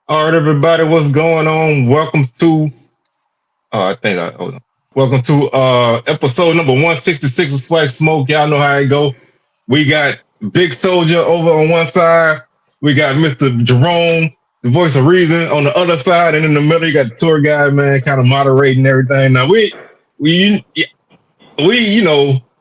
All right, everybody, what's going on? Welcome to I think I hold on. Welcome to episode number 166 of SWAC Smoke. Y'all know how it go. We got Big Soldier over on one side. We got Mr. Jerome, the voice of reason, on the other side, and in the middle you got the tour guide, man, kind of moderating everything. Now we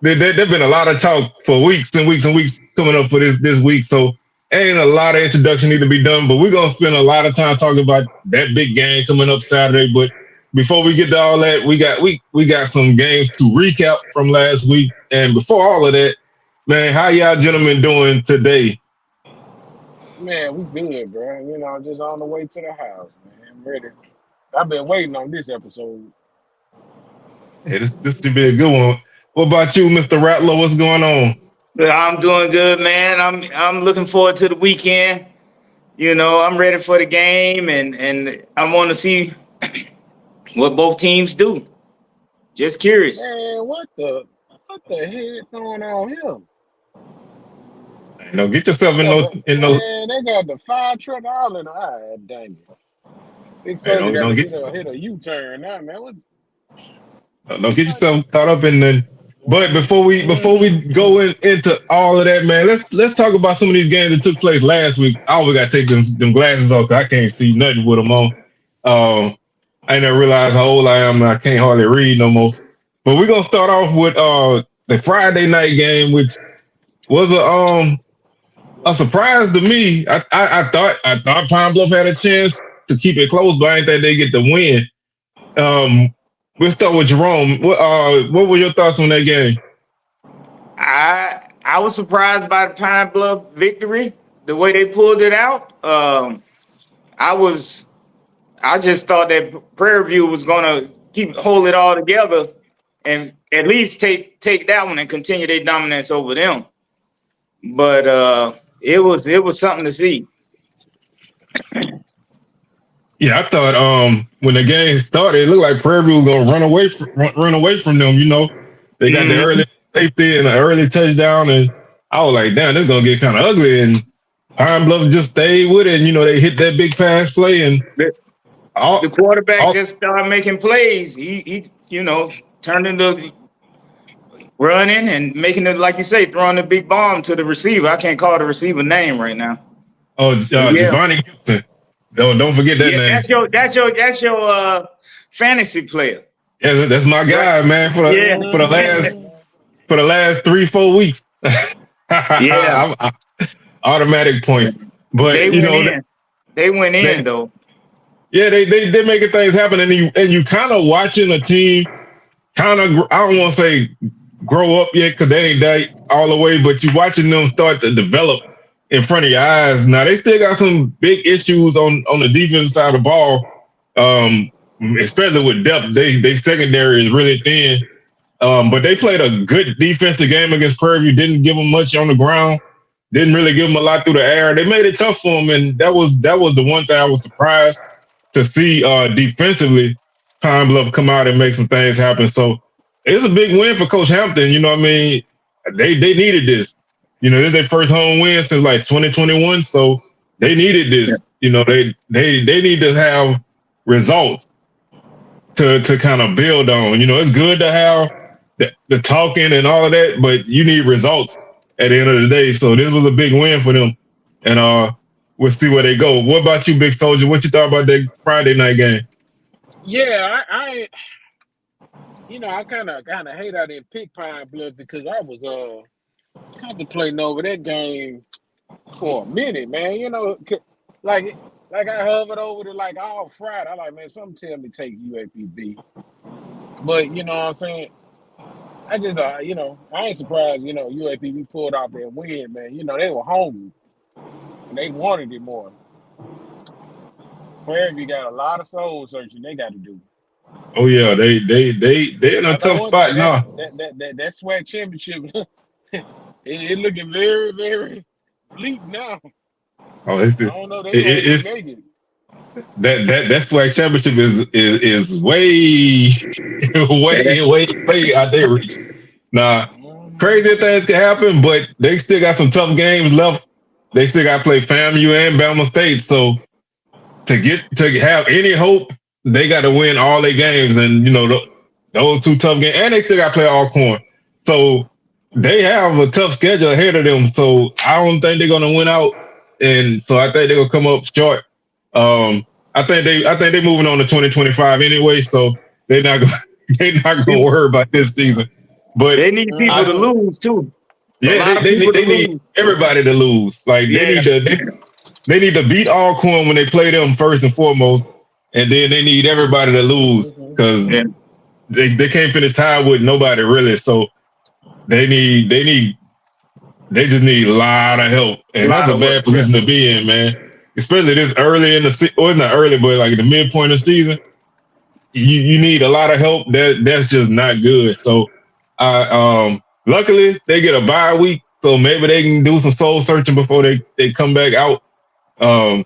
there's been a lot of talk for weeks and weeks and weeks coming up for this week, so ain't a lot of introduction need to be done. But we're gonna spend a lot of time talking about that big game coming up Saturday. But before we get to all that, we got some games to recap from last week. And before all of that, man, how y'all gentlemen doing today? Man, we good, bro. Just on the way to the house, man. I'm ready. I've been waiting on this episode. Hey, this should be a good one. What about you, Mr. Rattler? What's going on? I'm doing good, man. I'm looking forward to the weekend. I'm ready for the game, and I want to see what both teams do. Just curious. Man, what the heck going on here? Get yourself They in got no the in no. man, they got the fire truck all in the eye. Dang it. Big Hey, Soldier got don't to get hit a U-turn now, man. don't get What? yourself caught up in the. But before we go into all of that, man, let's talk about some of these games that took place last week. I always got to take them glasses off because I can't see nothing with them on. I never realized how old I am and I can't hardly read no more. But we're gonna start off with the Friday night game, which was a surprise to me. I thought Pine Bluff had a chance to keep it close, but I didn't think they get the win. Um, we'll start with Jerome. What were your thoughts on that game? I was surprised by the Pine Bluff victory, the way they pulled it out. I was I just thought that Prairie View was gonna hold it all together and at least take that one and continue their dominance over them. But it was something to see. Yeah, I thought when the game started, it looked like Prairie View was gonna run away from them. They got the Mhm. early safety and the early touchdown, and I was like, damn, this is gonna get kind of ugly. And Pine Bluff just stayed with it, and they hit that big pass play, and The, the all, quarterback all just started making plays. He turned into running and making it, like you say, throwing the big bomb to the receiver. I can't call the receiver name right now. oh, But yeah, Giovanni Gibson. Don't forget that yeah, name. that's your fantasy player, Yeah, that's my right? guy, man. For the Yeah, for the last Mm-hmm. for the last 3-4 weeks. yeah. Automatic points. But They went in. They went in they though. yeah, they making things happen, and you kind of watching a team kind of, I don't want to say grow up yet because they ain't that all the way, but you watching them start to develop in front of your eyes. Now they still got some big issues on the defense side of the ball, um, especially with depth. They secondary is really thin, but they played a good defensive game against Prairie View. Didn't give them much on the ground. Didn't really give them a lot through the air. They made it tough for them, and that was the one thing I was surprised to see defensively. Pine Bluff come out and make some things happen. So it's a big win for Coach Hampton. You know what I mean? They needed this. This is their first home win since like 2021. So they needed Yeah. this. They need to have results to kind of build on. It's good to have the talking and all of that, but you need results at the end of the day. So this was a big win for them. And we'll see where they go. What about you, Big Soldier? What you thought about that Friday night game? Yeah, I kind of hate I didn't pick Pine Bluff because I was contemplating over that game for a minute, man. Like I hovered over it like all Friday. I like, man, something tell me take UAPB. But you know what I'm saying? I just I ain't surprised, UAPB pulled off that win, man. They were hungry and they wanted it more. Prairie View got a lot of soul searching they got to do. Oh yeah, they in a I know tough one thing spot that now. that that that, that SWAC championship it looking very, very bleak now. Oh, it's I it, don't know, they might even it's make it. that flag championship is way way out there reach. Now, Mhm. crazy things can happen, but they still got some tough games left. They still got to play FAMU and Bama State, so to have any hope, they got to win all their games, and those two tough games, and they still got to play Alcorn. So they have a tough schedule ahead of them. So I don't think they're gonna win out, and so I think they're gonna come up short. I think they're moving on to 2025 anyway, so they're not gonna People- worry about this season. But They need people to lose too. yeah, they need everybody to lose. Like Yeah. they need to beat Alcorn when they play them first and foremost, and then they need everybody to lose because they can't finish tied with nobody really. So they just need a lot of help, and that's a bad position to be in, man. Especially this early in the season, or it's not early, but like the midpoint of the season, you need a lot of help. That's just not good. So, luckily they get a bye week, so maybe they can do some soul searching before they come back out. And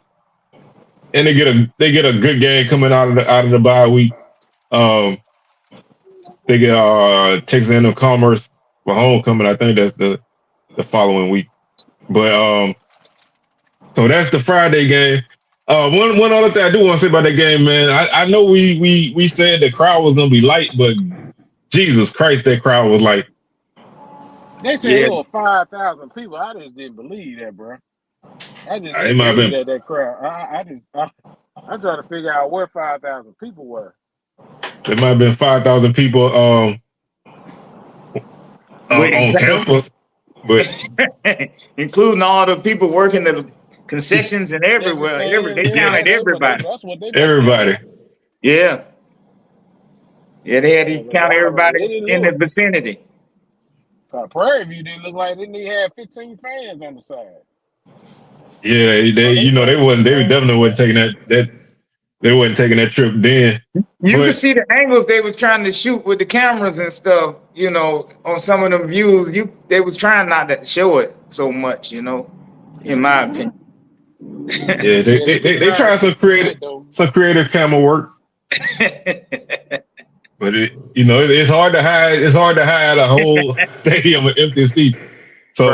they get a good game coming out of the bye week. They get Texas A&M Commerce for homecoming. I think that's the following week. But so that's the Friday game. One other thing I do want to say about that game, man. I know we said the crowd was gonna be light, but Jesus Christ, that crowd was light. They said it was 5,000 people. I just didn't believe that, bro. I just It might have didn't been. believe that crowd. I'm trying to figure out where 5,000 people were. There might have been 5,000 people on campus, but including all the people working the concessions and everywhere. They counted everybody. That's what they everybody. Yeah. Yeah, they had to count everybody in the vicinity. Prairie View didn't look like they had 15 fans on the side. Yeah, they definitely wasn't taking that. They wasn't taking that trip then. You can see the angles they was trying to shoot with the cameras and stuff, on some of them views. They was trying not to show it so much, in my opinion. Yeah, they tried some creative camera work. But it's hard to hide. It's hard to hide a whole stadium with empty seats. So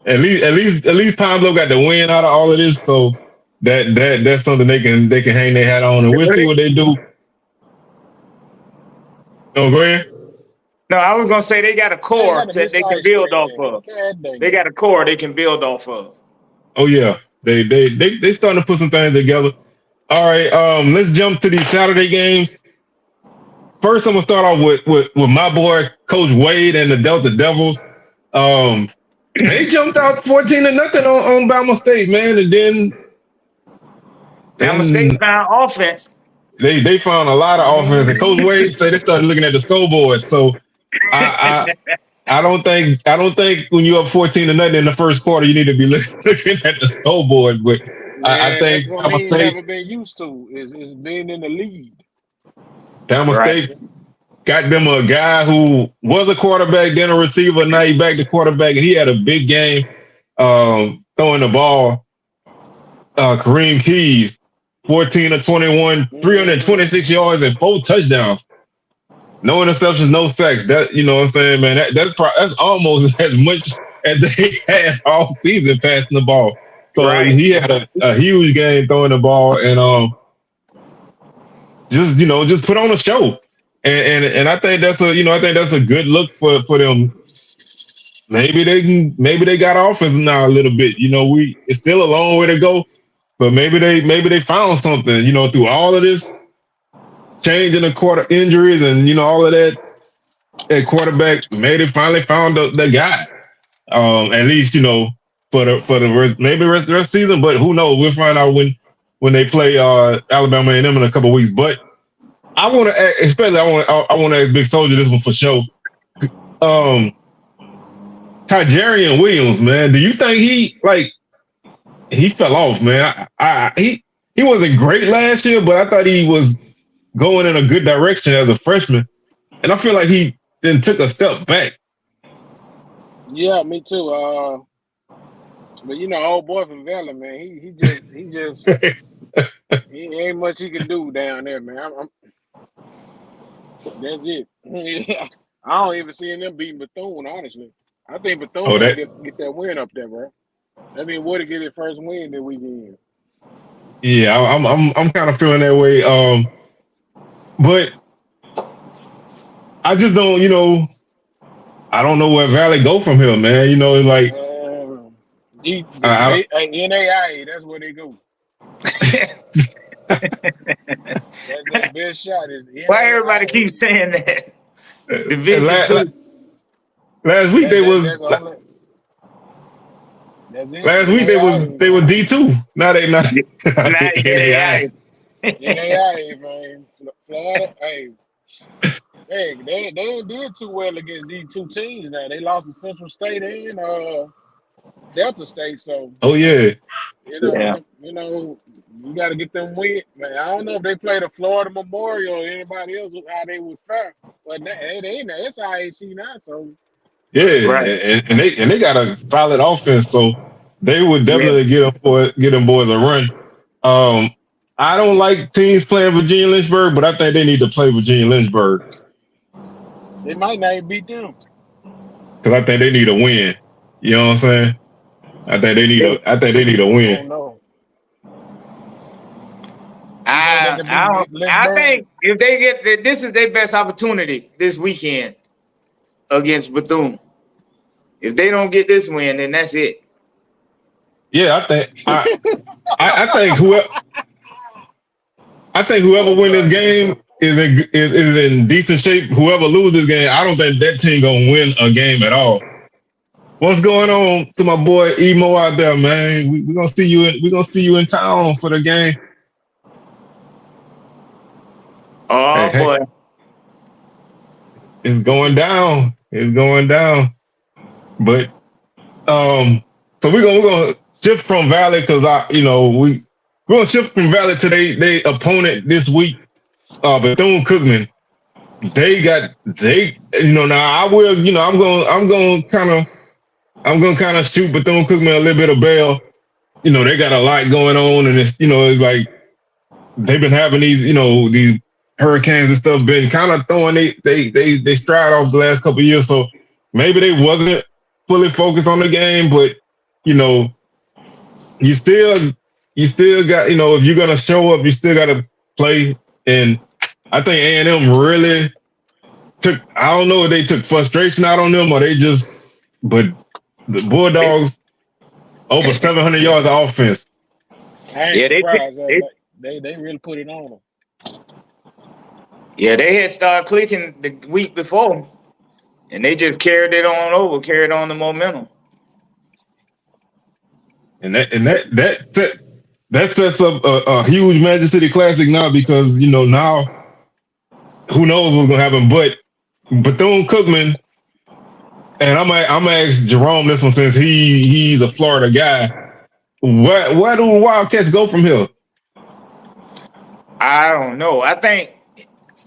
at least Pine Bluff got the win out of all of this. So that's something they can hang their hat on, and we'll see what they do. Oh, go ahead. No, I was gonna say they got a core that they can build off of. They got a core they can build off of. Oh yeah, they starting to put some things together. All right, let's jump to these Saturday games. First, I'm gonna start off with my boy Coach Wade and the Delta Devils. They jumped out 14-0 on Bama State, man, and then Bama State found offense. They found a lot of offense, and Coach Wade said they started looking at the scoreboard. So I don't think when you're up 14-0 in the first quarter, you need to be looking at the scoreboard. But I think Bama State never been used to is being in the lead. Bama State got them a guy who was a quarterback, then a receiver. Now he's back to quarterback, and he had a big game throwing the ball. Kareem Keys, 14 of 21, 326 yards and 4 touchdowns. No interceptions, no sacks. That what I'm saying, man. That's almost as much as they had all season passing the ball. So he had a huge game throwing the ball, and just put on a show. And I think that's a good look for them. Maybe they got offense now a little bit. It's still a long way to go, but maybe they found something. Through all of this change in the quarter injuries and all of that at quarterback, maybe they finally found the guy. At least for the maybe rest of the season, but who knows? We'll find out when they play Alabama A&M in a couple of weeks. But I want to ask Big Soldier this one for sure. Tyrone Williams, man, do you think he fell off, man? He wasn't great last year, but I thought he was going in a good direction as a freshman, and I feel like he then took a step back. Yeah, me too. But old boy from Valley, man, he just he ain't much he can do down there, man. That's it. I don't even see them beating Bethune, honestly. I think Bethune get that win up there, bro. I mean, Woody get his first win that weekend. Yeah, I'm kind of feeling that way. But I just don't, I don't know where Valley go from here, man. It's like I NAIA, that's where they go. That's their best shot is Why everybody NAIA. keeps saying that? and Division two. last week they was That's only that's it. last week NAIA, they were man. D2. Now they not Not NAI. NAI. NAIA, man. Florida, they ain't did too well against these two teams now. They lost to Central State and Delta State, so Oh yeah, Yeah. you got to get them win. Man, I don't know if they played a Florida Memorial or anybody else how they would fare, but they in the SIAC now, so Right. yeah, and they got a solid offense, so they would Yeah. definitely get them boys a run. Um, I don't like teams playing Virginia Lynchburg, but I think they need to play Virginia Lynchburg they might not even beat them. because I think they need a win. You know what I'm saying? I think they need a I win. don't know. You think they could beat I Lynchburg? think if they get this is their best opportunity this weekend against Bethune. If they don't get this win, then that's it. Yeah, I think whoever Oh win this God. game is in decent shape. Whoever loses this game, I don't think that team gonna win a game at all. What's going on to my boy Emo out there, man? We gonna see you in town for the game. Hey, Oh hey, boy. it's going down. It's going down. But so we're gonna shift from Valley because we're gonna shift from Valley to they opponent this week, Bethune-Cookman. Now I will I'm gonna kind of shoot Bethune-Cookman a little bit of bail. They got a lot going on, and it's like they've been having these hurricanes and stuff been kind of throwing they stride off the last couple of years. So maybe they wasn't fully focused on the game, but you know, you still got if you're gonna show up, you still got to play. And I think A&M really took. I don't know if they took frustration out on them or they just. But the Bulldogs over 700 yards of offense. I ain't Yeah, surprised. They really put it on them. they had started clicking the week before, and they just carried on the momentum. And that sets up a huge Magic City Classic now because now who knows what's gonna happen. But Bethune-Cookman, and I'm gonna ask Jerome this one since he's a Florida guy. Where do the Wildcats go from here? I don't know. I think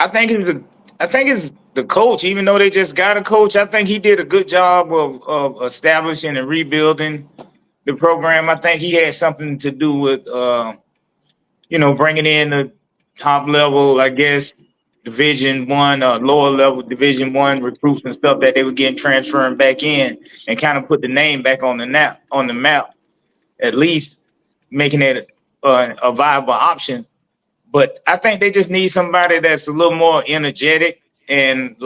it's the coach. Even though they just got a coach, I think he did a good job of establishing and rebuilding the program. I think he had something to do with bringing in the top level, I guess, Division One, lower level Division One recruits and stuff that they were getting transferring back in, and kind of put the name back on the map, at least making it a viable option. But I think they just need somebody that's a little more energetic and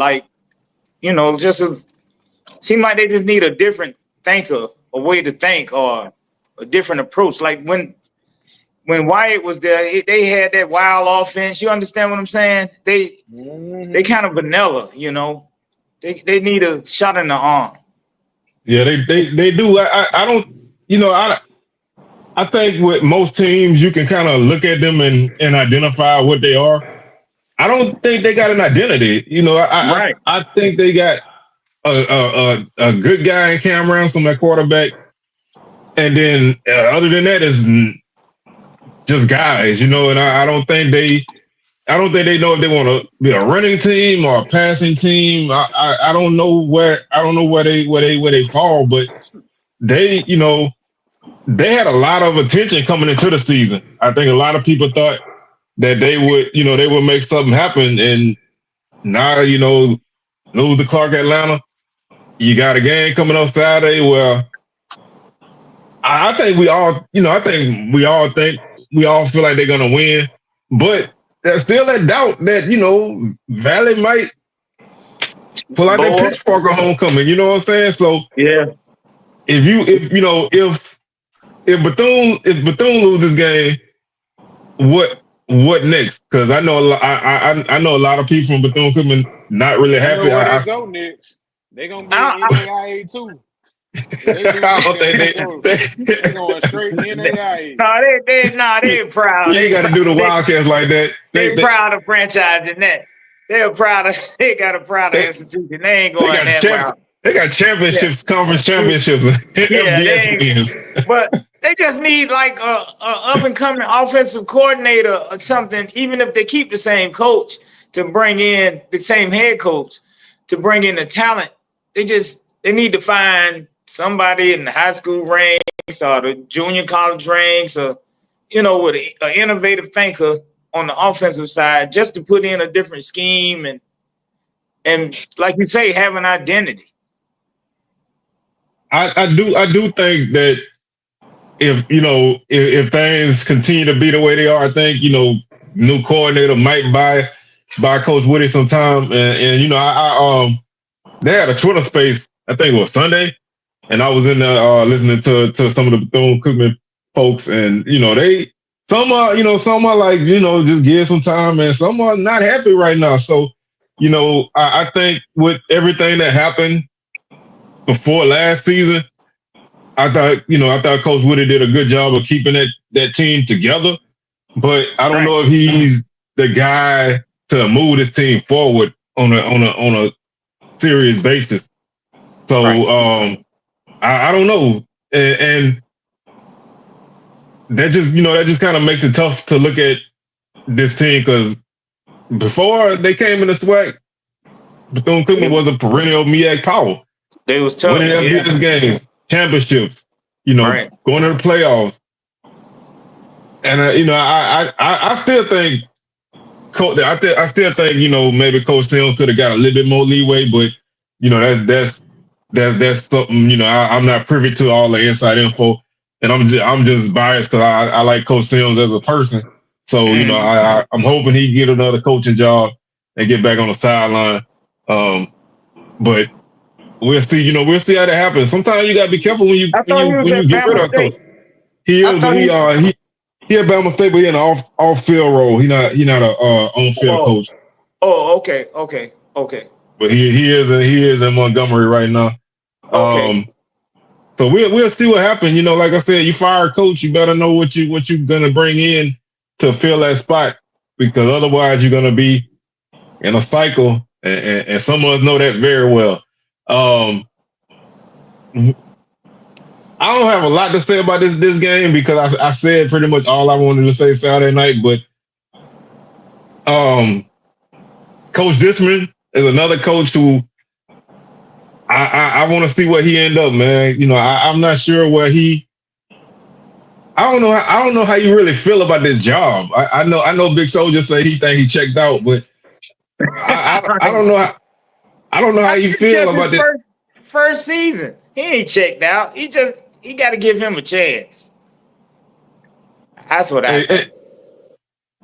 seem like they just need a different thinker, a way to think, or a different approach. Like when Wyatt was there, they had that wild offense. You understand what I'm saying? They kind of vanilla, They need a shot in the arm. Yeah, they do. I don't. I think with most teams, you can kind of look at them and identify what they are. I don't think they got an identity. Right. I think they got a good guy in Cam Ransom at quarterback, and then other than that is just guys. And I don't think they know if they want to be a running team or a passing team. I don't know where they fall, but they they had a lot of attention coming into the season. I think a lot of people thought that they would make something happen, and now lose to Clark Atlanta. You got a game coming on Saturday where I think we all think we all feel like they're gonna win, but there's still that doubt that Valley might pull out that Boy, pitchfork on homecoming. You know what I'm saying? So yeah. if Bethune loses this game, what next? Because I know I know a lot of people from Bethune Cookman not really I know happy. where they go next. They're gonna be in NAIA too. If they lose I this don't game, think they going straight NAIA. They're proud. you ain't got to do the Wildcats like that. They proud of franchising that. They're proud of. They got a proud institution. They ain't going that route. They got championships, conference championships, FBS wins. But they just need like a up and coming offensive coordinator or something. Even if they keep the same coach, to bring in the same head coach, to bring in the talent. They need to find somebody in the high school ranks or the junior college ranks, or with an innovative thinker on the offensive side, just to put in a different scheme and like you say, have an identity. I do think that if things continue to be the way they are, I think new coordinator might buy Coach Woody some time, and I they had a Twitter space, I think it was Sunday, and I was in there listening to some of the Bethune-Cookman folks, and some are like just give some time, and some are not happy right now. So I think with everything that happened before last season, I thought Coach Woody did a good job of keeping that team together, but I don't know if he's the guy to move this team forward on a serious basis. So I don't know, and that just kind of makes it tough to look at this team, because before they came in the SWAC, Bethune-Cookman was a perennial MEAC power. They was tough. Winning FBS games, championships, going to the playoffs. And I still think I still think maybe Coach Sims could have got a little bit more leeway, but that's something I'm not privy to all the inside info, and I'm just biased because I like Coach Sims as a person. So I'm hoping he get another coaching job and get back on the sideline. But we'll see. We'll see how that happens. Sometimes you gotta be careful when you get rid of a coach. He is, but he at Bama State, but he in an off field role. He not a on field coach. Oh, okay. But he is in Montgomery right now. Okay. So we'll see what happens. Like I said, you fire a coach, you better know what you're gonna bring in to fill that spot, because otherwise you're gonna be in a cycle, and some of us know that very well. I don't have a lot to say about this game, because I said pretty much all I wanted to say Saturday night. But Coach Disman is another coach who I want to see where he end up, man. I'm not sure where he. I don't know how you really feel about this job. I know Big Soldier say he think he checked out, but I don't know. I don't know how you feel about this. First season, he ain't checked out. He got to give him a chance. That's what I think.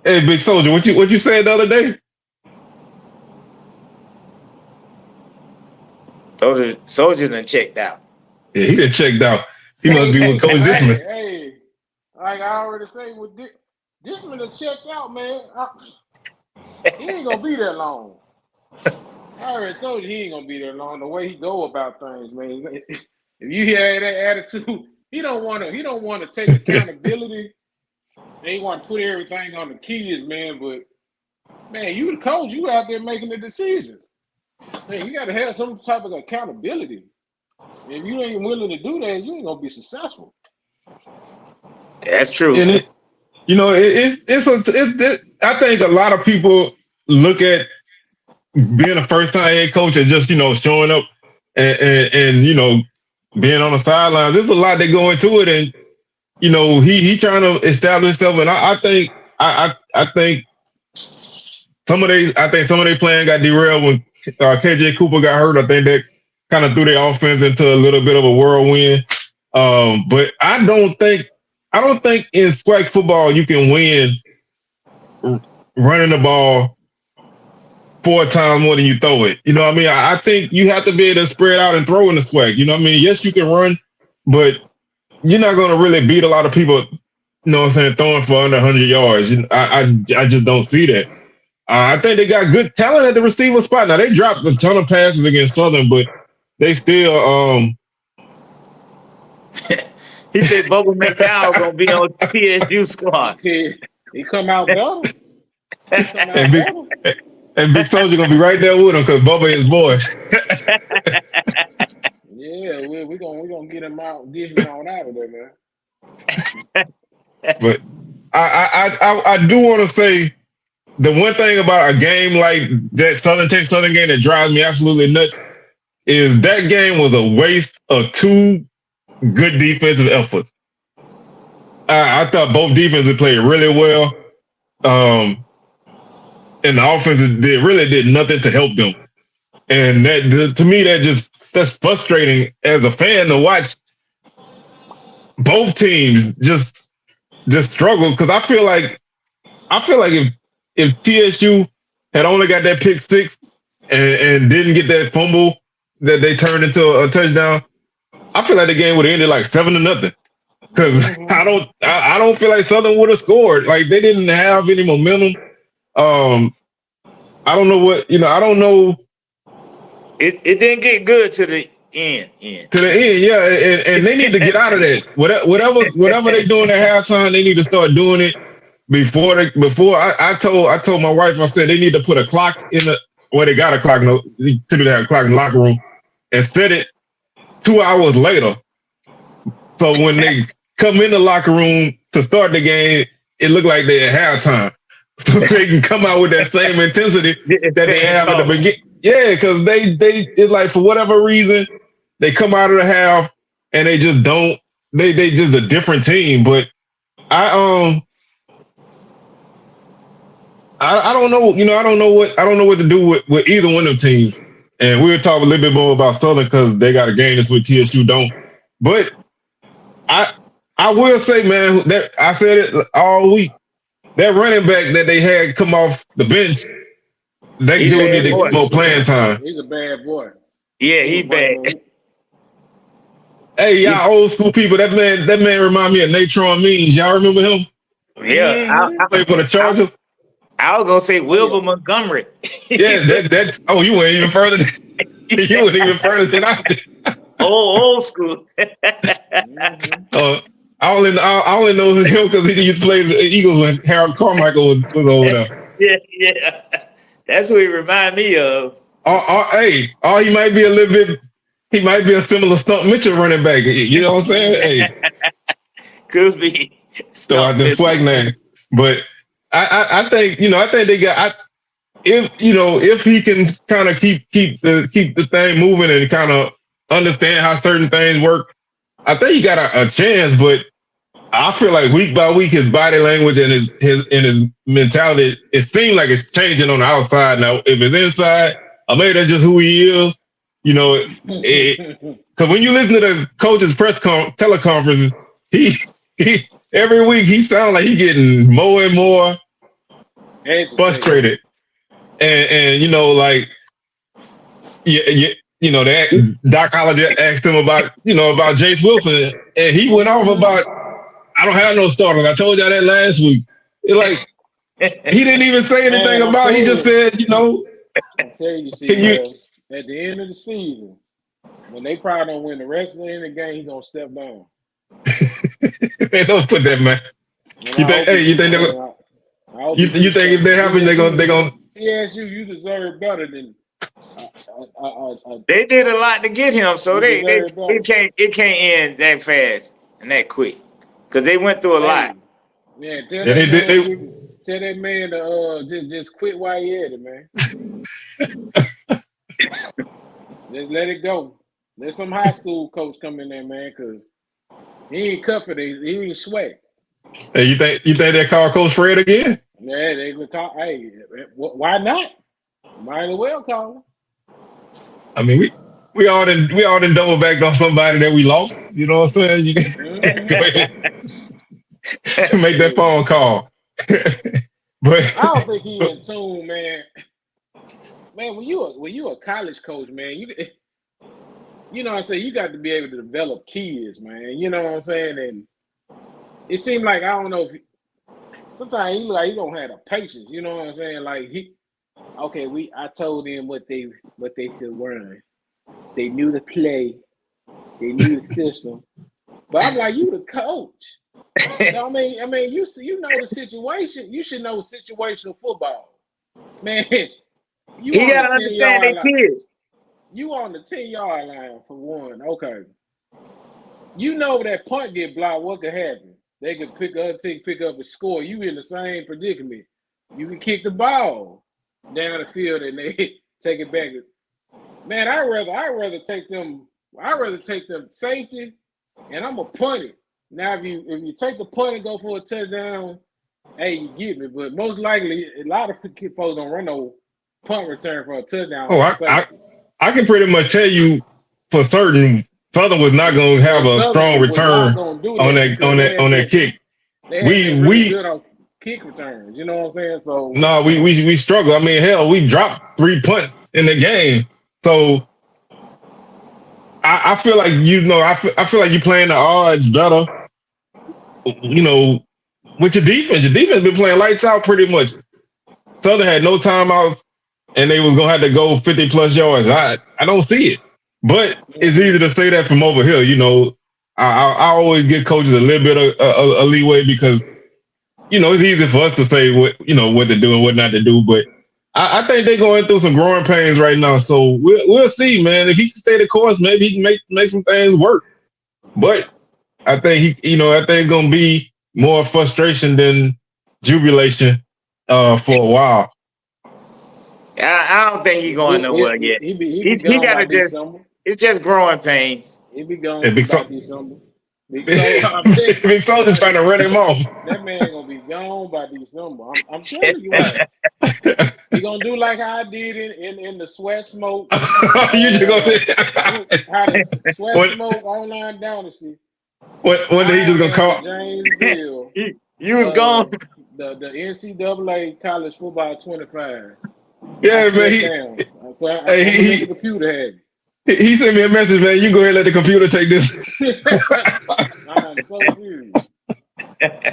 Hey, Big Soldier, what you said the other day? Soldier done checked out. Yeah, he done checked out. He must be with Coach Disman. Hey, like I already say, with Disman done checked out, man. He ain't gonna be there long. I already told you he ain't gonna be there long. The way he go about things, man. If you hear that attitude, he don't want to take accountability. They want to put everything on the kids, man. But man, you the coach, you out there making the decision. Man, you got to have some type of accountability. If you ain't willing to do that, you ain't gonna be successful. That's true. And I think a lot of people look at being a first-time head coach and just showing up and being on the sidelines. There's a lot that go into it, and he trying to establish himself. And I think some of their plan got derailed when KJ Cooper got hurt. I think that kind of threw their offense into a little bit of a whirlwind. But I I don't think in SWAC football you can win running the ball 4 times more than you throw it. You know what I mean? I think you have to be able to spread out and throw in the SWAC. You know what I mean? Yes, you can run, but you're not going to really beat a lot of people, you know what I'm saying, throwing for under 100 yards. I just don't see that. I think they got good talent at the receiver spot. Now, they dropped a ton of passes against Southern, but they still He said Bubba McDowell gonna be on TSU squad. He come out better. And Big Soldier gonna be right there with him because Bubba is boy. Yeah, we're gonna get him on out of there, man. But I do want to say the one thing about a game like that Southern game that drives me absolutely nuts is that game was a waste of 2 good defensive efforts. I thought both defenses played really well, and the offense did nothing to help them. And that, to me, that's frustrating as a fan to watch both teams just struggle, because I feel like if TSU had only got that pick 6 and didn't get that fumble that they turned into a touchdown, I feel like the game would have ended like 7-0. Because I don't feel like Southern would have scored. Like, they didn't have any momentum. I don't know what, I don't know. It didn't get good to the end. To the end, yeah. And they need to get out of that. Whatever they're doing at halftime, they need to start doing it before I told my wife, I said they need to put a clock they got a clock, typically have a clock in the locker room, and set it 2 hours later. So when they come in the locker room to start the game, it looked like they at halftime. So they can come out with that same intensity that they have at the beginning. Yeah, because it's like, for whatever reason, they come out of the half and they just don't. They just a different team. But I don't know. I don't know what to do with either one of them teams. And we'll talk a little bit more about Southern because they got a game this week. TSU don't. But I will say, man, that I said it all week. That running back that they had come off the bench, they do need to get more playing time. He's a bad boy. Yeah, he bad. Hey, y'all old school people, that man remind me of Natron Means. Y'all remember him? Yeah, I played for the Chargers. I was gonna say Wilbur Montgomery. Yeah, that. Oh, you went even further. You went even further than I did. Old school. I only know him because he used to play the Eagles when Harold Carmichael was over there. Yeah. That's who he remind me of. He might be a little bit. He might be a similar Stump Mitchell running back. You know what I'm saying? Hey, could be. So I just SWAC name, but I think they got. If he can kind of keep the thing moving and kind of understand how certain things work, I think he got a chance. But I feel like week by week, his body language and his mentality, it seems like it's changing on the outside. Now, if it's inside, or maybe that's just who he is. Because when you listen to the coach's teleconferences, he every week he sounds like he's getting more and more frustrated. And that Doc Holliday asked him about Jace Wilson, and he went off about, I don't have no starters. I told y'all that last week. It's like he didn't even say anything about it. He just said, I tell you, at the end of the season, when they probably don't win the rest of the game, he's gonna step down. They don't put that, man. You think if that happens, they're gonna TSU, you deserve better than. They did a lot to get him, so it can't end that fast and that quick because they went through a lot. Yeah, tell that man to just quit while he at it, man. Just let it go. Let some high school coach come in there, man, because he ain't cut for this. He ain't sweat. Hey, you think they call Coach Fred again? Yeah, they would call. Hey, why not? Might as well call him. I mean, we all done double backed on somebody that we lost. You know what I'm saying? Go ahead. make that phone call. But I don't think he in tune, man. Man, when you a college coach, man, you know what I'm saying, you got to be able to develop kids, man. You know what I'm saying? And it seemed like, I don't know if sometimes he look like he don't have the patience, you know what I'm saying? Like I told them what they should learn. They knew the play, they knew the system. But I'm like, you the coach. So, I mean, you know the situation. You should know situational football, man. You He on the gotta understand 10-yard their line. kids. You on the 10-yard line for one. Okay. You know that punt get blocked, what could happen? They could pick up a score. You in the same predicament. You can kick the ball down the field and they take it back. Man, I'd rather take them safety, and I'm gonna punt it. Now if you take the punt and go for a touchdown, hey, you get me. But most likely a lot of folks don't run no punt return for a touchdown on safety. I can pretty much tell you for certain Southern was not going to have a strong Was not return gonna do on that that because on that kick. they had been really good on kick returns. You know what I'm saying? So no, we struggle. I mean, hell, we dropped 3 punts in the game. So I feel like I feel like you're playing the odds better. You know, with your defense. Your defense been playing lights out pretty much. Southern had no timeouts, and they was gonna have to go 50 plus yards. I don't see it, but it's easy to say that from over here. You know, I always give coaches a little bit of a leeway because it's easy for us to say what to do and what not to do. But I think they're going through some growing pains right now. So we'll see, man. If he can stay the course, maybe he can make some things work. But I think I think it's gonna be more frustration than jubilation for a while. I don't think he's going nowhere yet. He be gone by December. It's just growing pains. He be gone by December. Big Soldier trying to run him off. That man gonna be gone by December. I'm telling you what. He gonna do like how I did in the SWAC smoke. You just gonna how the SWAC smoke online dynasty. What did he just gonna call James Bill? You was gone. The NCAA college football 25. Yeah, man. The computer had. He sent me a message, man. You go ahead and let the computer take this. I'm so serious.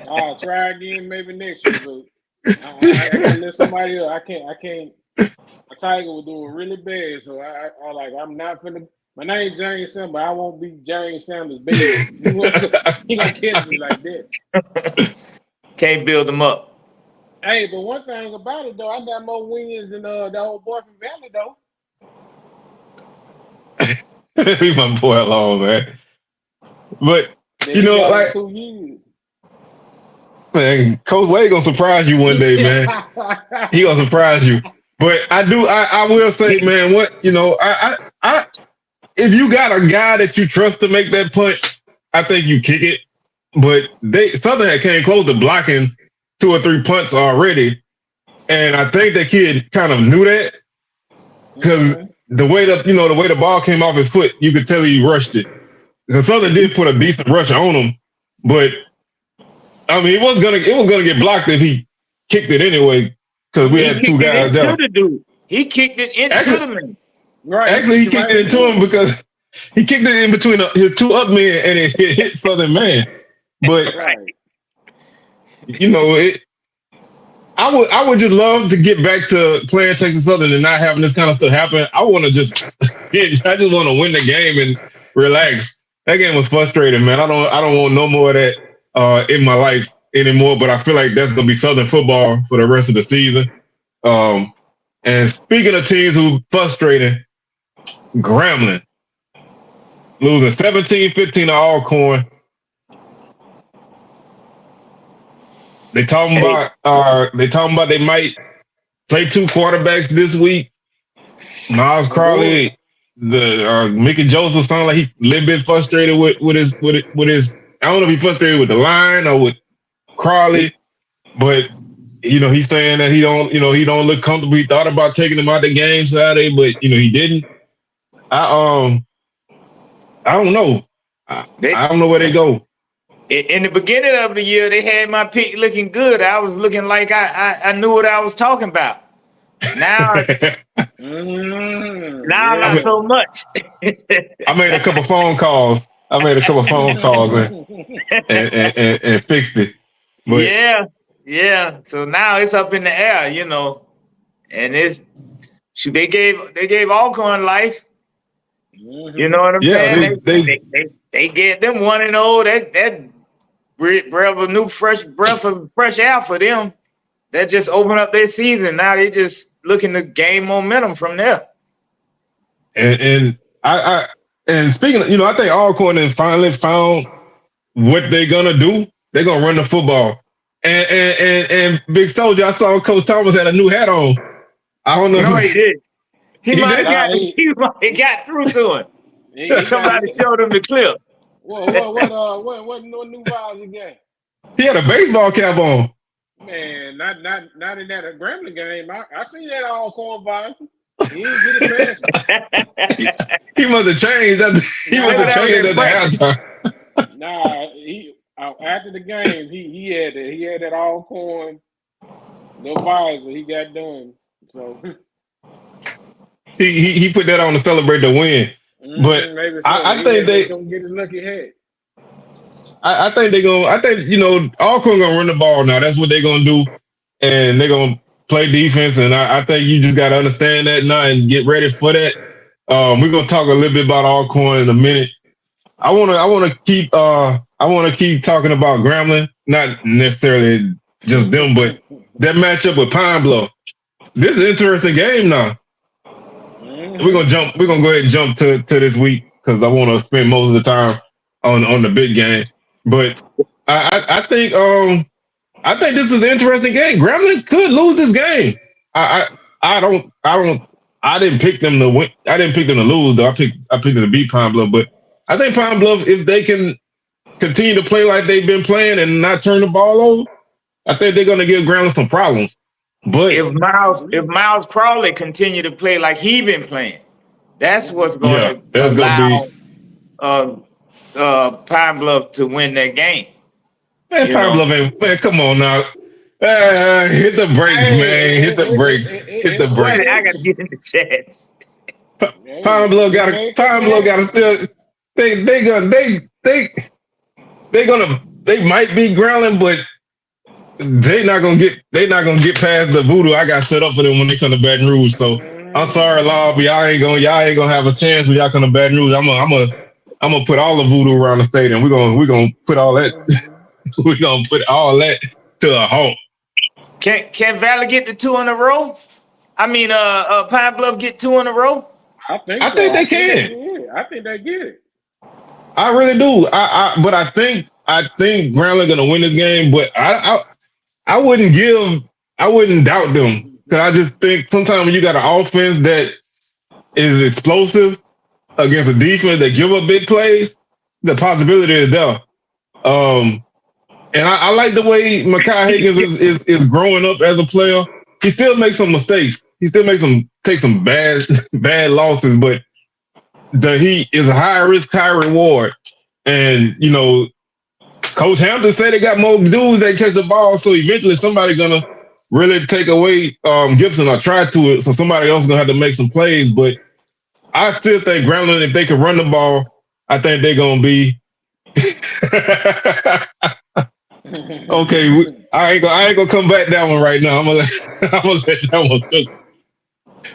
I'll try again maybe next year, but I gotta let somebody else. I can't. Tiger was doing really bad, so I'm not finna. My name's James Sam, but I won't be James Sanders' baby. He gonna catch me like that. Can't build them up. Hey, but one thing about it though, I got more wins than the old boy from Valley though. Leave my boy alone, man. But like 2 years. Man, Coach Wade gonna surprise you one day, man. He gonna surprise you. But I will say, man, if you got a guy that you trust to make that punt, I think you kick it. But Southern had came close to blocking 2 or 3 punts already, and I think that kid kind of knew that because the way the ball came off his foot, you could tell he rushed it. Because Southern did put a decent rush on him, but I mean, it was gonna get blocked if he kicked it anyway. Because we had 2 guys down. He kicked it into the man. Right. Actually, he kicked it into him because he kicked it in between his 2 up men and it hit Southern man. But right. I would just love to get back to playing Texas Southern and not having this kind of stuff happen. I want to just want to win the game and relax. That game was frustrating, man. I don't want no more of that in my life anymore. But I feel like that's gonna be Southern football for the rest of the season. And speaking of teams who frustrating, Grambling losing 17-15 to Alcorn. They talking about they might play 2 quarterbacks this week. Miles Crawley, the Mickey Joseph sound like he a little bit frustrated with his. I don't know if he's frustrated with the line or with Crawley, but he's saying that he don't look comfortable. He thought about taking him out the game Saturday, but he didn't. I don't know. I don't know where they go. in the beginning of the year, they had my pick looking good. I was looking like I knew what I was talking about. Now, now I not mean, so much. I made a couple phone calls. And fixed it. But Yeah. So now it's up in the air, and they gave Alcorn life. You know what I'm yeah, saying? They get them 1-0. That breath of breath of fresh air for them. That just opened up their season. Now they just looking to gain momentum from there. and and speaking of, I think Alcorn has finally found what they're gonna do. They're gonna run the football. And Big Soldier, I saw Coach Thomas had a new hat on. I don't know No, he if did. He he might did. have got through to him. he Somebody showed him the clip. what new vibes he got? He had a baseball cap on. Man, not in that Grambling game. I seen that Alcorn visor. He didn't get it past me. He must have changed. He must have changed at the halftime. Nah, after the game, he had that Alcorn the visor. He got done. So he put that on to celebrate the win. But maybe so. I think they gonna get his lucky hat. I think they're gonna. I think Alcorn gonna run the ball now. That's what they're gonna do, and they're gonna play defense. And I think you just gotta understand that now and get ready for that. We're gonna talk a little bit about Alcorn in a minute. I wanna keep talking about Grambling, not necessarily just them, but that matchup with Pine Bluff. This is an interesting game now. We're gonna go ahead and jump to this week because I want to spend most of the time on the big game. But I think this is an interesting game. Grambling could lose this game. I didn't pick them to win. I didn't pick them to lose though. I picked them to beat Pine Bluff. But I think Pine Bluff, if they can continue to play like they've been playing and not turn the ball over, I think they're gonna give Grambling some problems. But if Miles Crawley continue to play like he been playing, that's what's going to allow Pine Bluff to win that game. Man, Pine Bluff ain't. Man, come on now. Hit the brakes, man. Hit the brakes. Hit the brakes. I gotta get in the chest. Pine Bluff got to still. They might be growling, but they not gonna get past the voodoo I got set up for them when they come to Baton Rouge. So I'm sorry, Law, but y'all ain't gonna have a chance when y'all come to Baton Rouge. I'm gonna put all the voodoo around the stadium. We're gonna put all that. We're gonna put all that to a halt. Can Valley get the 2 in a row? I mean, Pine Bluff get 2 in a row? I think they can. I think they get it. I really do. But I think Grambling gonna win this game. But I wouldn't doubt them because I just think sometimes when you got an offense that is explosive against a defense that give up big plays, the possibility is there. And I like the way Mekhi Higgins is growing up as a player. He still makes some mistakes. He still take some bad losses, but the Heat is a high risk, high reward. And Coach Hampton said they got more dudes that catch the ball, so eventually somebody's gonna really take away Gibson or try to it. So somebody else is gonna have to make some plays. But I still think Grambling, if they can run the ball, I think they're gonna be okay. I ain't gonna come back that one right now. I'm gonna let that one cook.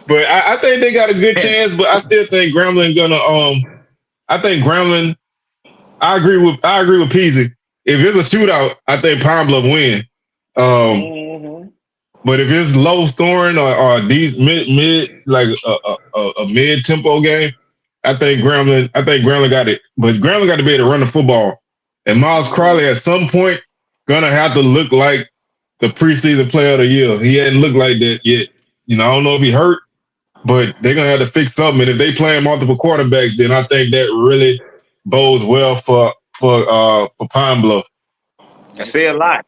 But I think they got a good chance. But I still think Grambling gonna. I think Grambling. I agree with Peasy. If it's a shootout, I think Pine Bluff win. But if it's low scoring or these mid like a mid tempo game, I think Grambling got it. But Grambling got to be able to run the football. And Miles Crawley at some point gonna have to look like the preseason player of the year. He hadn't looked like that yet. I don't know if he hurt, but they're gonna have to fix something. And if they playing multiple quarterbacks, then I think that really bodes well for Pine Bluff. I say a lot.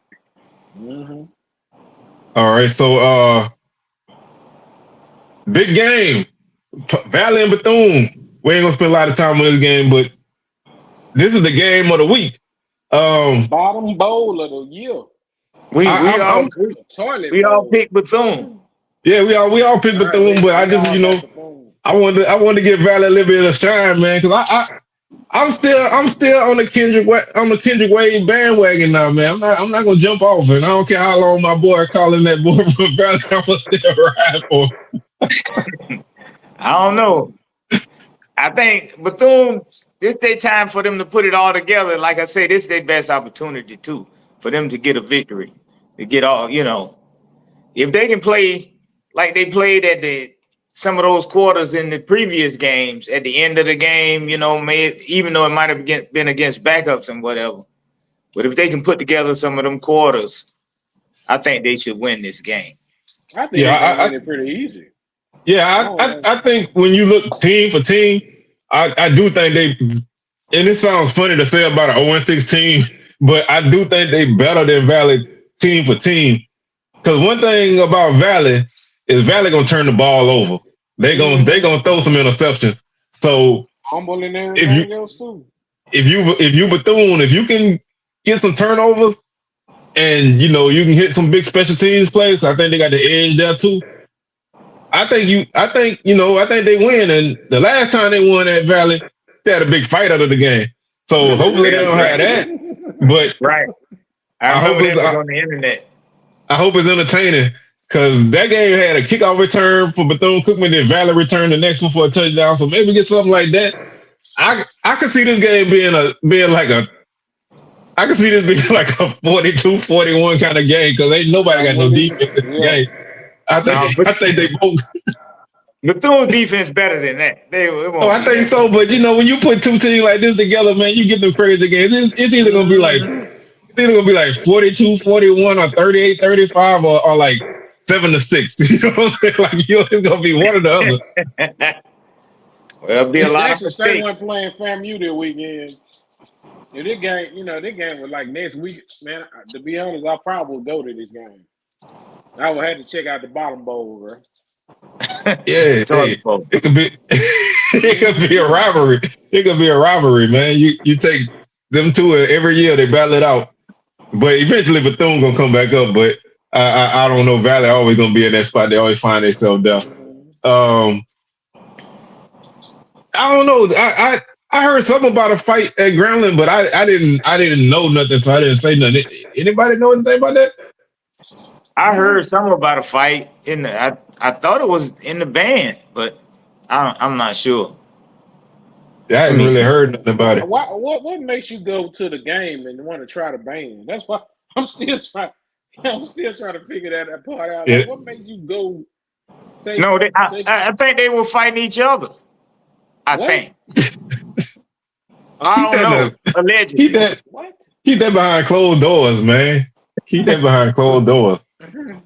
All right, so big game, Valley and Bethune. We ain't gonna spend a lot of time on this game, but this is the game of the week. Bottom bowl of the year. We I, I'm Toilet we all bowl. picked Bethune. yeah, we all picked All right, Bethune, but I we just all got Bethune. I wanted to give Valley a little bit of shine, man, because I'm still on the Kendrick Wade bandwagon now, man. I'm not gonna jump off, and I don't care how long my boy calling that boy from Valley. I'm gonna still ride for. I don't know. I think Bethune, this their time for them to put it all together. Like I said, this is their best opportunity too for them to get a victory, to get all, if they can play like they played at some of those quarters in the previous games at the end of the game, even though it might have been against backups and whatever. But if they can put together some of them quarters, I think they should win this game. I think Yeah, they can win it pretty easy. yeah, I think when you look team for team, I do think they, and it sounds funny to say about an 0-6 team, but I do think they better than Valley team for team. Because one thing about Valley is Valley gonna turn the ball over. They gonna throw some interceptions. So Humble and if everything you else too. if you Bethune, if you can get some turnovers and you can hit some big special teams plays, I think they got the edge there too. I think they win. And the last time they won at Valley, they had a big fight out of the game. So hopefully they don't have that. But Right. I remember that was on the internet. I hope it's entertaining because that game had a kickoff return for Bethune-Cookman, then Valley returned the next one for a touchdown. So maybe get something like that. I could see this game being like a 42-41 kind of game because ain't nobody got no defense in the game. I think they both. Bethune's defense better than that. I think so. But when you put two teams like this together, man, you get them crazy games. It's either gonna be like 42-41 or 38-35 or like 7-6. You know what I'm saying? Like it's gonna be one or the other. Well, it'll be a lot of mistakes. State one playing FAMU this weekend. If this game was like next week, man. To be honest, I probably would go to this game. I would have to check out the bottom bowl, bro. Yeah, it could be. It could be a rivalry. It could be a rivalry, man. You take them two every year. They battle it out, but eventually Bethune gonna come back up. But I don't know. Valley always gonna be in that spot. They always find themselves there. I don't know. I heard something about a fight at Grambling, but I didn't know nothing, so I didn't say nothing. Anybody know anything about that? I heard something about a fight I thought it was in the band, but I'm not sure. Yeah, I haven't really heard nothing about it. What makes you go to the game and want to try the band? That's why I'm still trying to figure that part out. Like, what makes you go? I think they were fighting each other. I think. I don't know. Allegedly. Keep that behind closed doors, man. Keep that behind closed doors.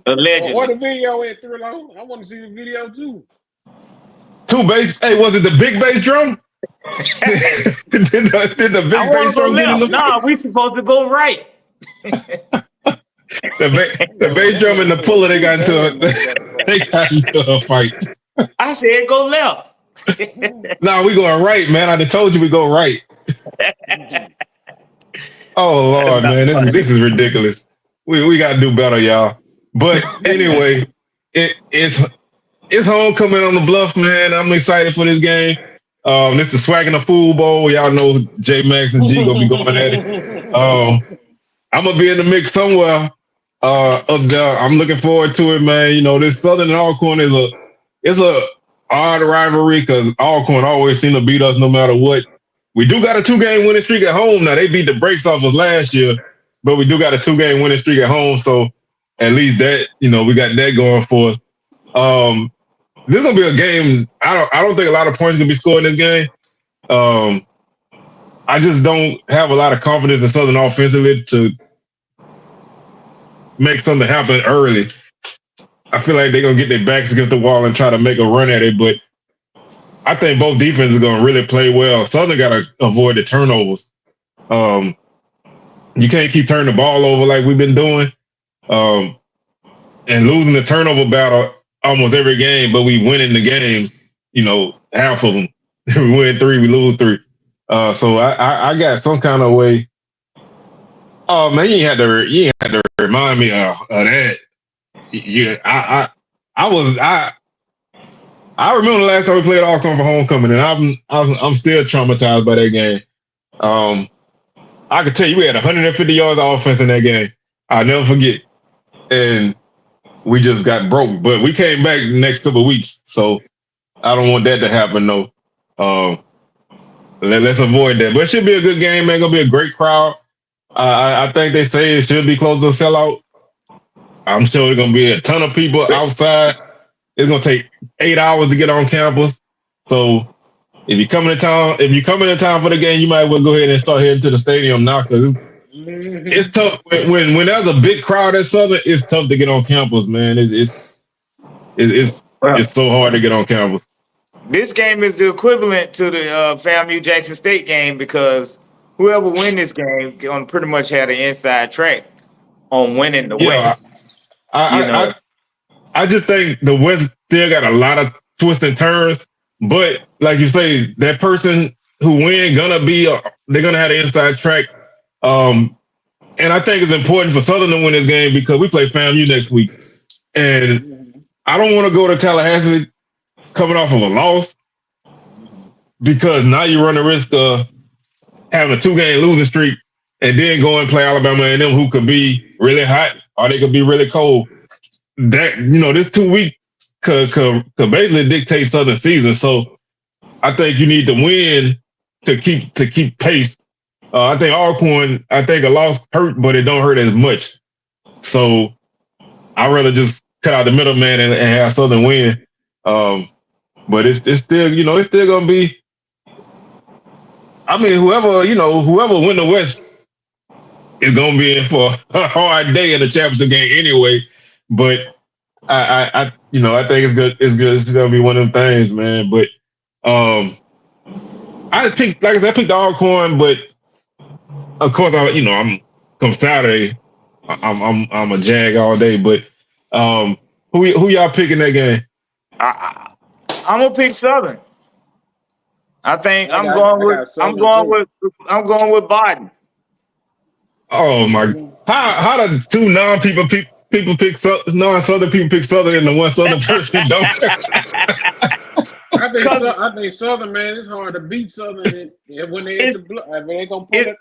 Allegedly. Or the video at Thrillo. I want to see the video too. Two bass. Hey, was it the big bass drum? did the big bass drum get in the fight? No, we supposed to go right. the bass drum and the puller, they got into a fight. I said go left. No, we going right, man. I told you we go right. Oh Lord, man, this is ridiculous. We got to do better, y'all. But anyway, it's homecoming on the Bluff, man. I'm excited for this game. This is the SWAC and the Food Bowl. Y'all know J Max and G gonna be going at it. I'm gonna be in the mix somewhere up there. I'm looking forward to it, man. This Southern and Alcorn is a odd rivalry because Alcorn always seem to beat us no matter what. We do got a 2-game winning streak at home now. They beat the brakes off us last year, but we do got a 2-game winning streak at home. So at least that, we got that going for us. This is gonna be a game. I don't think a lot of points gonna be scored in this game. I just don't have a lot of confidence in Southern offensively to make something happen early. I feel like they're gonna get their backs against the wall and try to make a run at it, but I think both defenses are gonna really play well. Southern gotta avoid the turnovers. You can't keep turning the ball over like we've been doing, and losing the turnover battle almost every game, but we winning the games, half of them. We win 3, we lose 3. So I got some kind of way Oh man, you ain't had to remind me of that. Yeah, I remember the last time we played Alcorn for homecoming, and I'm still traumatized by that game. Um, I could tell you we had 150 yards of offense in that game. I'll never forget, and we just got broke. But we came back the next couple of weeks, so I don't want that to happen though. Um, let's avoid that. But it should be a good game, man. Gonna be a great crowd. I think they say it should be close to a sellout. I'm sure there's gonna be a ton of people outside. It's gonna take 8 hours to get on campus. So if you coming to town for the game, you might well go ahead and start heading to the stadium now because it's tough when there's a big crowd at Southern. It's tough to get on campus, man. It's so hard to get on campus. This game is the equivalent to the FAMU Jackson State game because whoever win this game gonna pretty much have the inside track on winning the Yeah, West. I just think the West still got a lot of twists and turns, but like you say, that person who win gonna be they're gonna have the inside track. And I think it's important for Southern to win this game because we play FAMU next week, and I don't want to go to Tallahassee coming off of a loss because now you run the risk of having a 2-game losing streak and then go and play Alabama and them who could be really hot or they could be really cold. That this 2 weeks could basically dictate Southern season. So I think you need to win to keep pace. I think Alcorn, a loss hurt, but it don't hurt as much. So I'd rather just cut out the middleman and have Southern win. But it's still it's still gonna be. I mean, whoever win the West is gonna be in for a hard day in the championship game anyway. But I think it's good. It's good. It's gonna be one of them things, man. But I picked the Alcorn, but of course I'm come Saturday. I'm a Jag all day. But who y'all picking that game? I'm gonna pick Southern. I think I'm going with Biden. Oh my! How do two non-Southern people pick Southern and the one Southern person don't? I think Southern, man, it's hard to beat Southern when they at the block. I mean, they gonna pull it.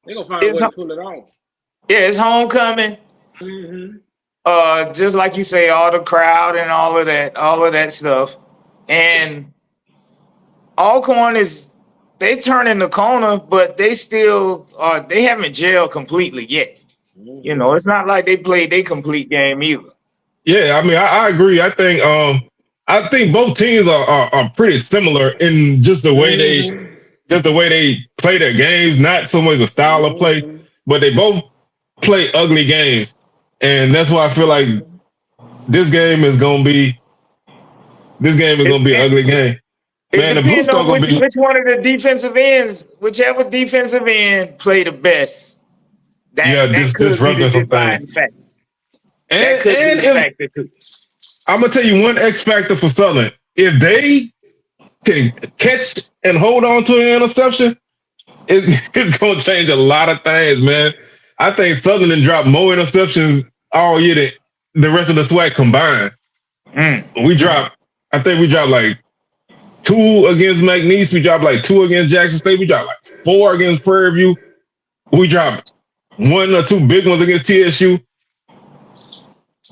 They gonna find a way to pull it off. Yeah, it's homecoming. Mm-hmm. Just like you say, all the crowd and all of that stuff, and Alcorn they turning the corner, but they still they haven't gelled completely yet. It's not like they played their complete game either. Yeah, I mean, I agree. I think both teams are pretty similar in just the way they play their games. Not so much the style of play, but they both play ugly games, and that's why I feel like this game is gonna be an ugly game. Man, it depends on which one of the defensive ends, whichever defensive end play the best. That could be the deciding factor. That could be the factor too. I'm gonna tell you one X factor for Southern. If they can catch and hold on to an interception, it's gonna change a lot of things, man. I think Southern done dropped more interceptions all year than the rest of the SWAC combined. I think we dropped like 2 against McNeese. We dropped like 2 against Jackson State. We dropped like 4 against Prairie View. We dropped 1 or 2 big ones against TSU.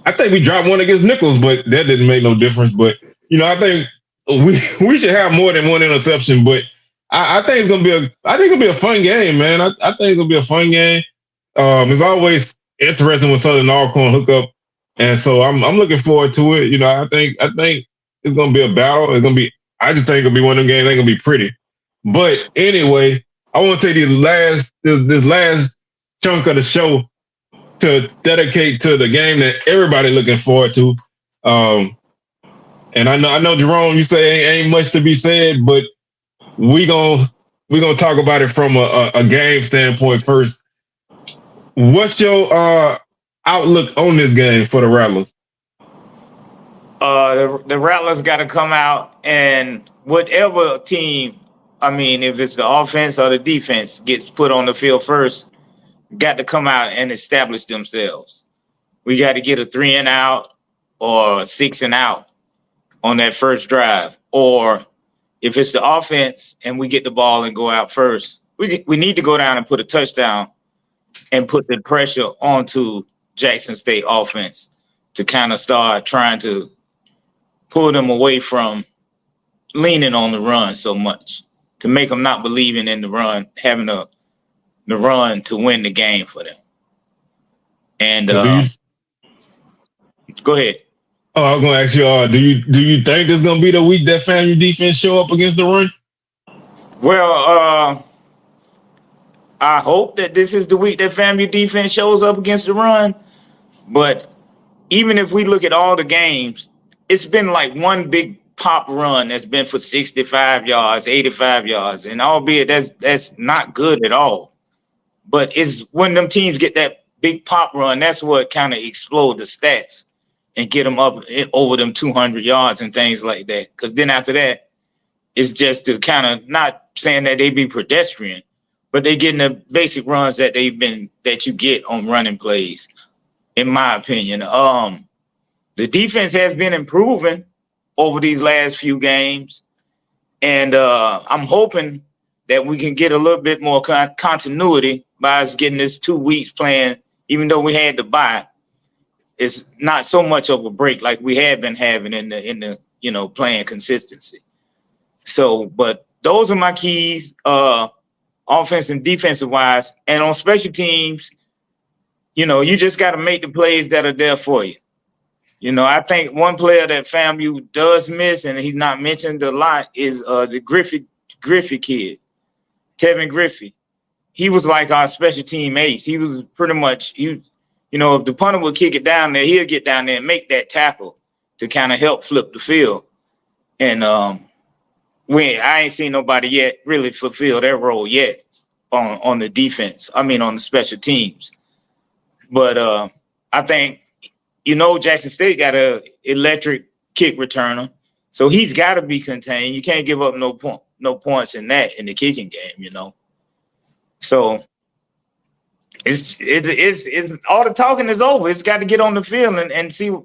I think we dropped 1 against Nichols, but that didn't make no difference. But I think we should have more than 1 interception. But I think it's gonna be a fun game, man. I think it's gonna be a fun game. It's always interesting when Southern Alcorn hook up, and so I'm looking forward to it. I think it's gonna be a battle. I just think it'll be one of them games. Ain't gonna be pretty. But anyway, I want to take this last chunk of the show to dedicate to the game that everybody looking forward to. And I know Jerome, you say ain't much to be said, but we gonna talk about it from a game standpoint first. What's your outlook on this game for the Rattlers? The Rattlers got to come out and whatever team, if it's the offense or the defense, gets put on the field first, got to come out and establish themselves. We got to get a 3 and out or 6 and out on that first drive. Or if it's the offense and we get the ball and go out first, we need to go down and put a touchdown and put the pressure onto Jackson State offense to kind of start trying to pull them away from leaning on the run so much, to make them not believing in the run, having the run to win the game for them. And go ahead. Oh, I was gonna ask you, do you think this is gonna be the week that FAMU defense show up against the run? Well, I hope that this is the week that FAMU defense shows up against the run. But even if we look at all the games, it's been like one big pop run that's been for 65 yards, 85 yards, and albeit that's not good at all. But it's when them teams get that big pop run, that's what kind of explode the stats and get them up over them 200 yards and things like that. Because then after that, it's just to kind of, not saying that they be pedestrian, but they getting the basic runs that you get on running plays, in my opinion. The defense has been improving over these last few games, and I'm hoping that we can get a little bit more continuity by us getting this 2 weeks playing, even though we had to bye. It's not so much of a break like we had been having in the playing consistency. So, but those are my keys, offense and defensive wise. And on special teams, you just got to make the plays that are there for you. I think one player that FAMU does miss, and he's not mentioned a lot, is the Griffey kid, Tevin Griffey. He was like our special team ace. He was pretty much, if the punter would kick it down there, he'll get down there and make that tackle to kind of help flip the field. And I ain't seen nobody yet really fulfill their role yet on the defense. I mean, on the special teams. But I think, Jackson State got a electric kick returner, so he's got to be contained. You can't give up no points in the kicking game, So it's all the talking is over. It's got to get on the field and see,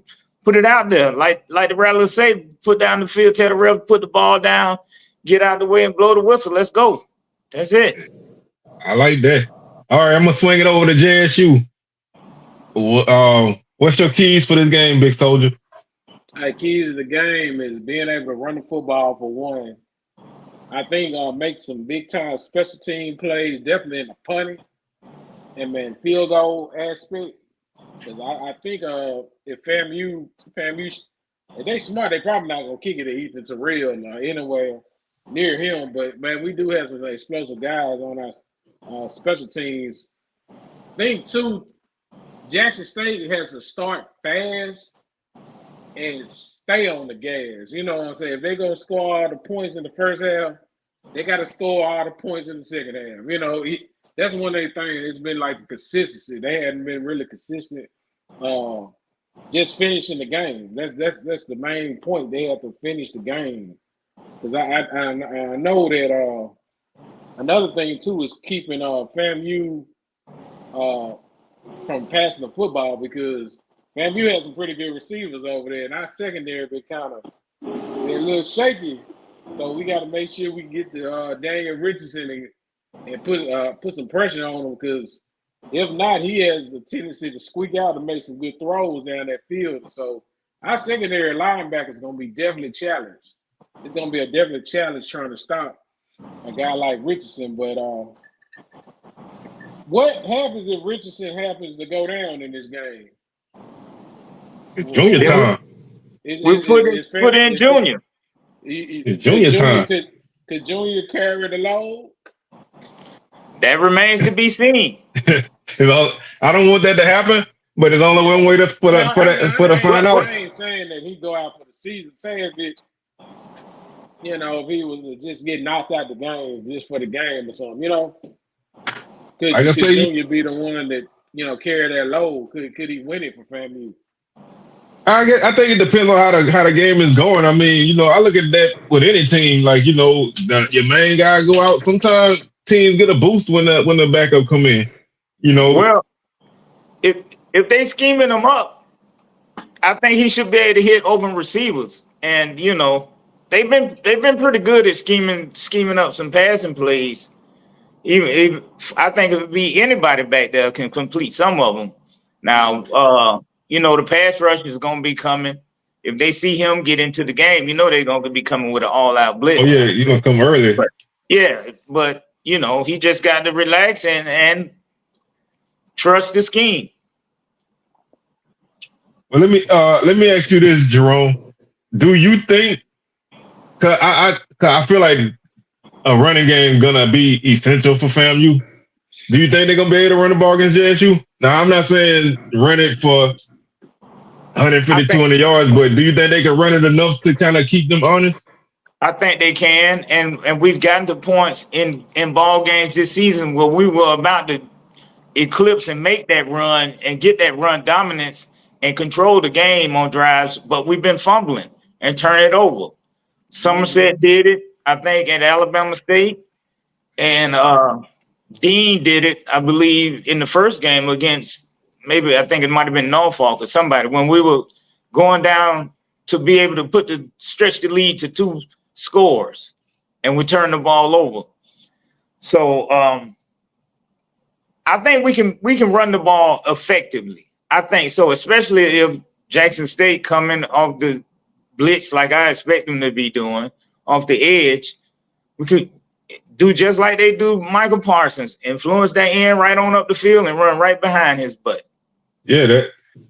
put it out there. Like the Rattlers say, put down the field, tell the ref, put the ball down, get out the way and blow the whistle. Let's go. That's it. I like that. All right, I'm gonna swing it over to JSU. What's your keys for this game, Big Soldier? Keys of the game is being able to run the football for one. I think make some big time special team plays, definitely in the punting and field goal aspect. Because I think if FAMU, if they smart, they probably not gonna kick it to Ethan Terrell anywhere near him. But man, we do have some explosive guys on our special teams. I think too, Jackson State has to start fast and stay on the gas. You know what I'm saying? If they're going to score all the points in the first half, they got to score all the points in the second half. That's one of the things. It's been like the consistency. They hadn't been really consistent just finishing the game. That's the main point. They have to finish the game. Because I know that another thing, too, is keeping FAMU from passing the football, because FAMU has some pretty good receivers over there, and our secondary been they're a little shaky. So we got to make sure we get the Daniel Richardson and put some pressure on him, because if not, he has the tendency to squeak out and make some good throws down that field. So our secondary linebacker is going to be definitely challenged. It's going to be a definite challenge trying to stop a guy like Richardson, but what happens if Richardson happens to go down in this game? It's junior time. We put in Junior. It's junior time. Could Junior carry the load? That remains to be seen. I don't want that to happen, but there's only one way to find out. I ain't saying that he go out for the season. Saying if he was to just get knocked out the game just for the game or something, Could Junior be the one that carry that load? Could he win it for FAMU? I think it depends on how the game is going. I mean, I look at that with any team. Like, your main guy go out. Sometimes teams get a boost when the backup come in. You know, Well, if they scheming him up, I think he should be able to hit open receivers. And they've been pretty good at scheming up some passing plays. Even I think it would be anybody back there can complete some of them. Now, the pass rush is going to be coming. If they see him get into the game, they're going to be coming with an all-out oh blitz. yeah, you're gonna come early. But he just got to relax and trust the scheme. Well, let me ask you this, Jerome. Do you think? Cause I feel like a running game gonna be essential for FAMU. Do you think they're gonna be able to run the ball against JSU? Now, I'm not saying run it for 150, 200 yards, but do you think they can run it enough to kind of keep them honest? I think they can, and we've gotten to points in ball games this season where we were about to eclipse and make that run and get that run dominance and control the game on drives, but we've been fumbling and turn it over. Somerset did it, I think, at Alabama State, and Dean did it, I believe, in the first game against I think it might have been Norfolk or somebody when we were going down to be able to stretch the lead to 2 scores, and we turned the ball over. So I think we can run the ball effectively. I think so, especially if Jackson State coming off the blitz like I expect them to be doing off the edge. We could do just like they do Michael Parsons, influence that end right on up the field and run right behind his butt. Yeah,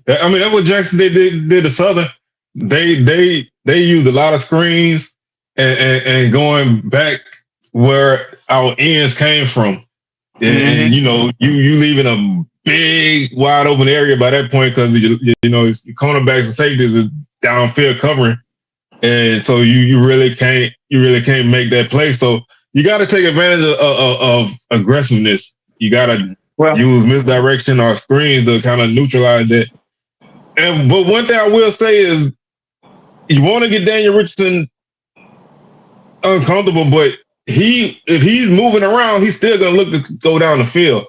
that's what Jackson did to Southern. They used a lot of screens and going back where our ends came from. And you leaving a big wide open area by that point because cornerbacks and safeties is downfield covering, and so you really can't make that play. So you got to take advantage of aggressiveness. You got to use misdirection or screens to kind of neutralize that. But one thing I will say is you want to get Daniel Richardson uncomfortable, but if he's moving around, he's still gonna look to go down the field.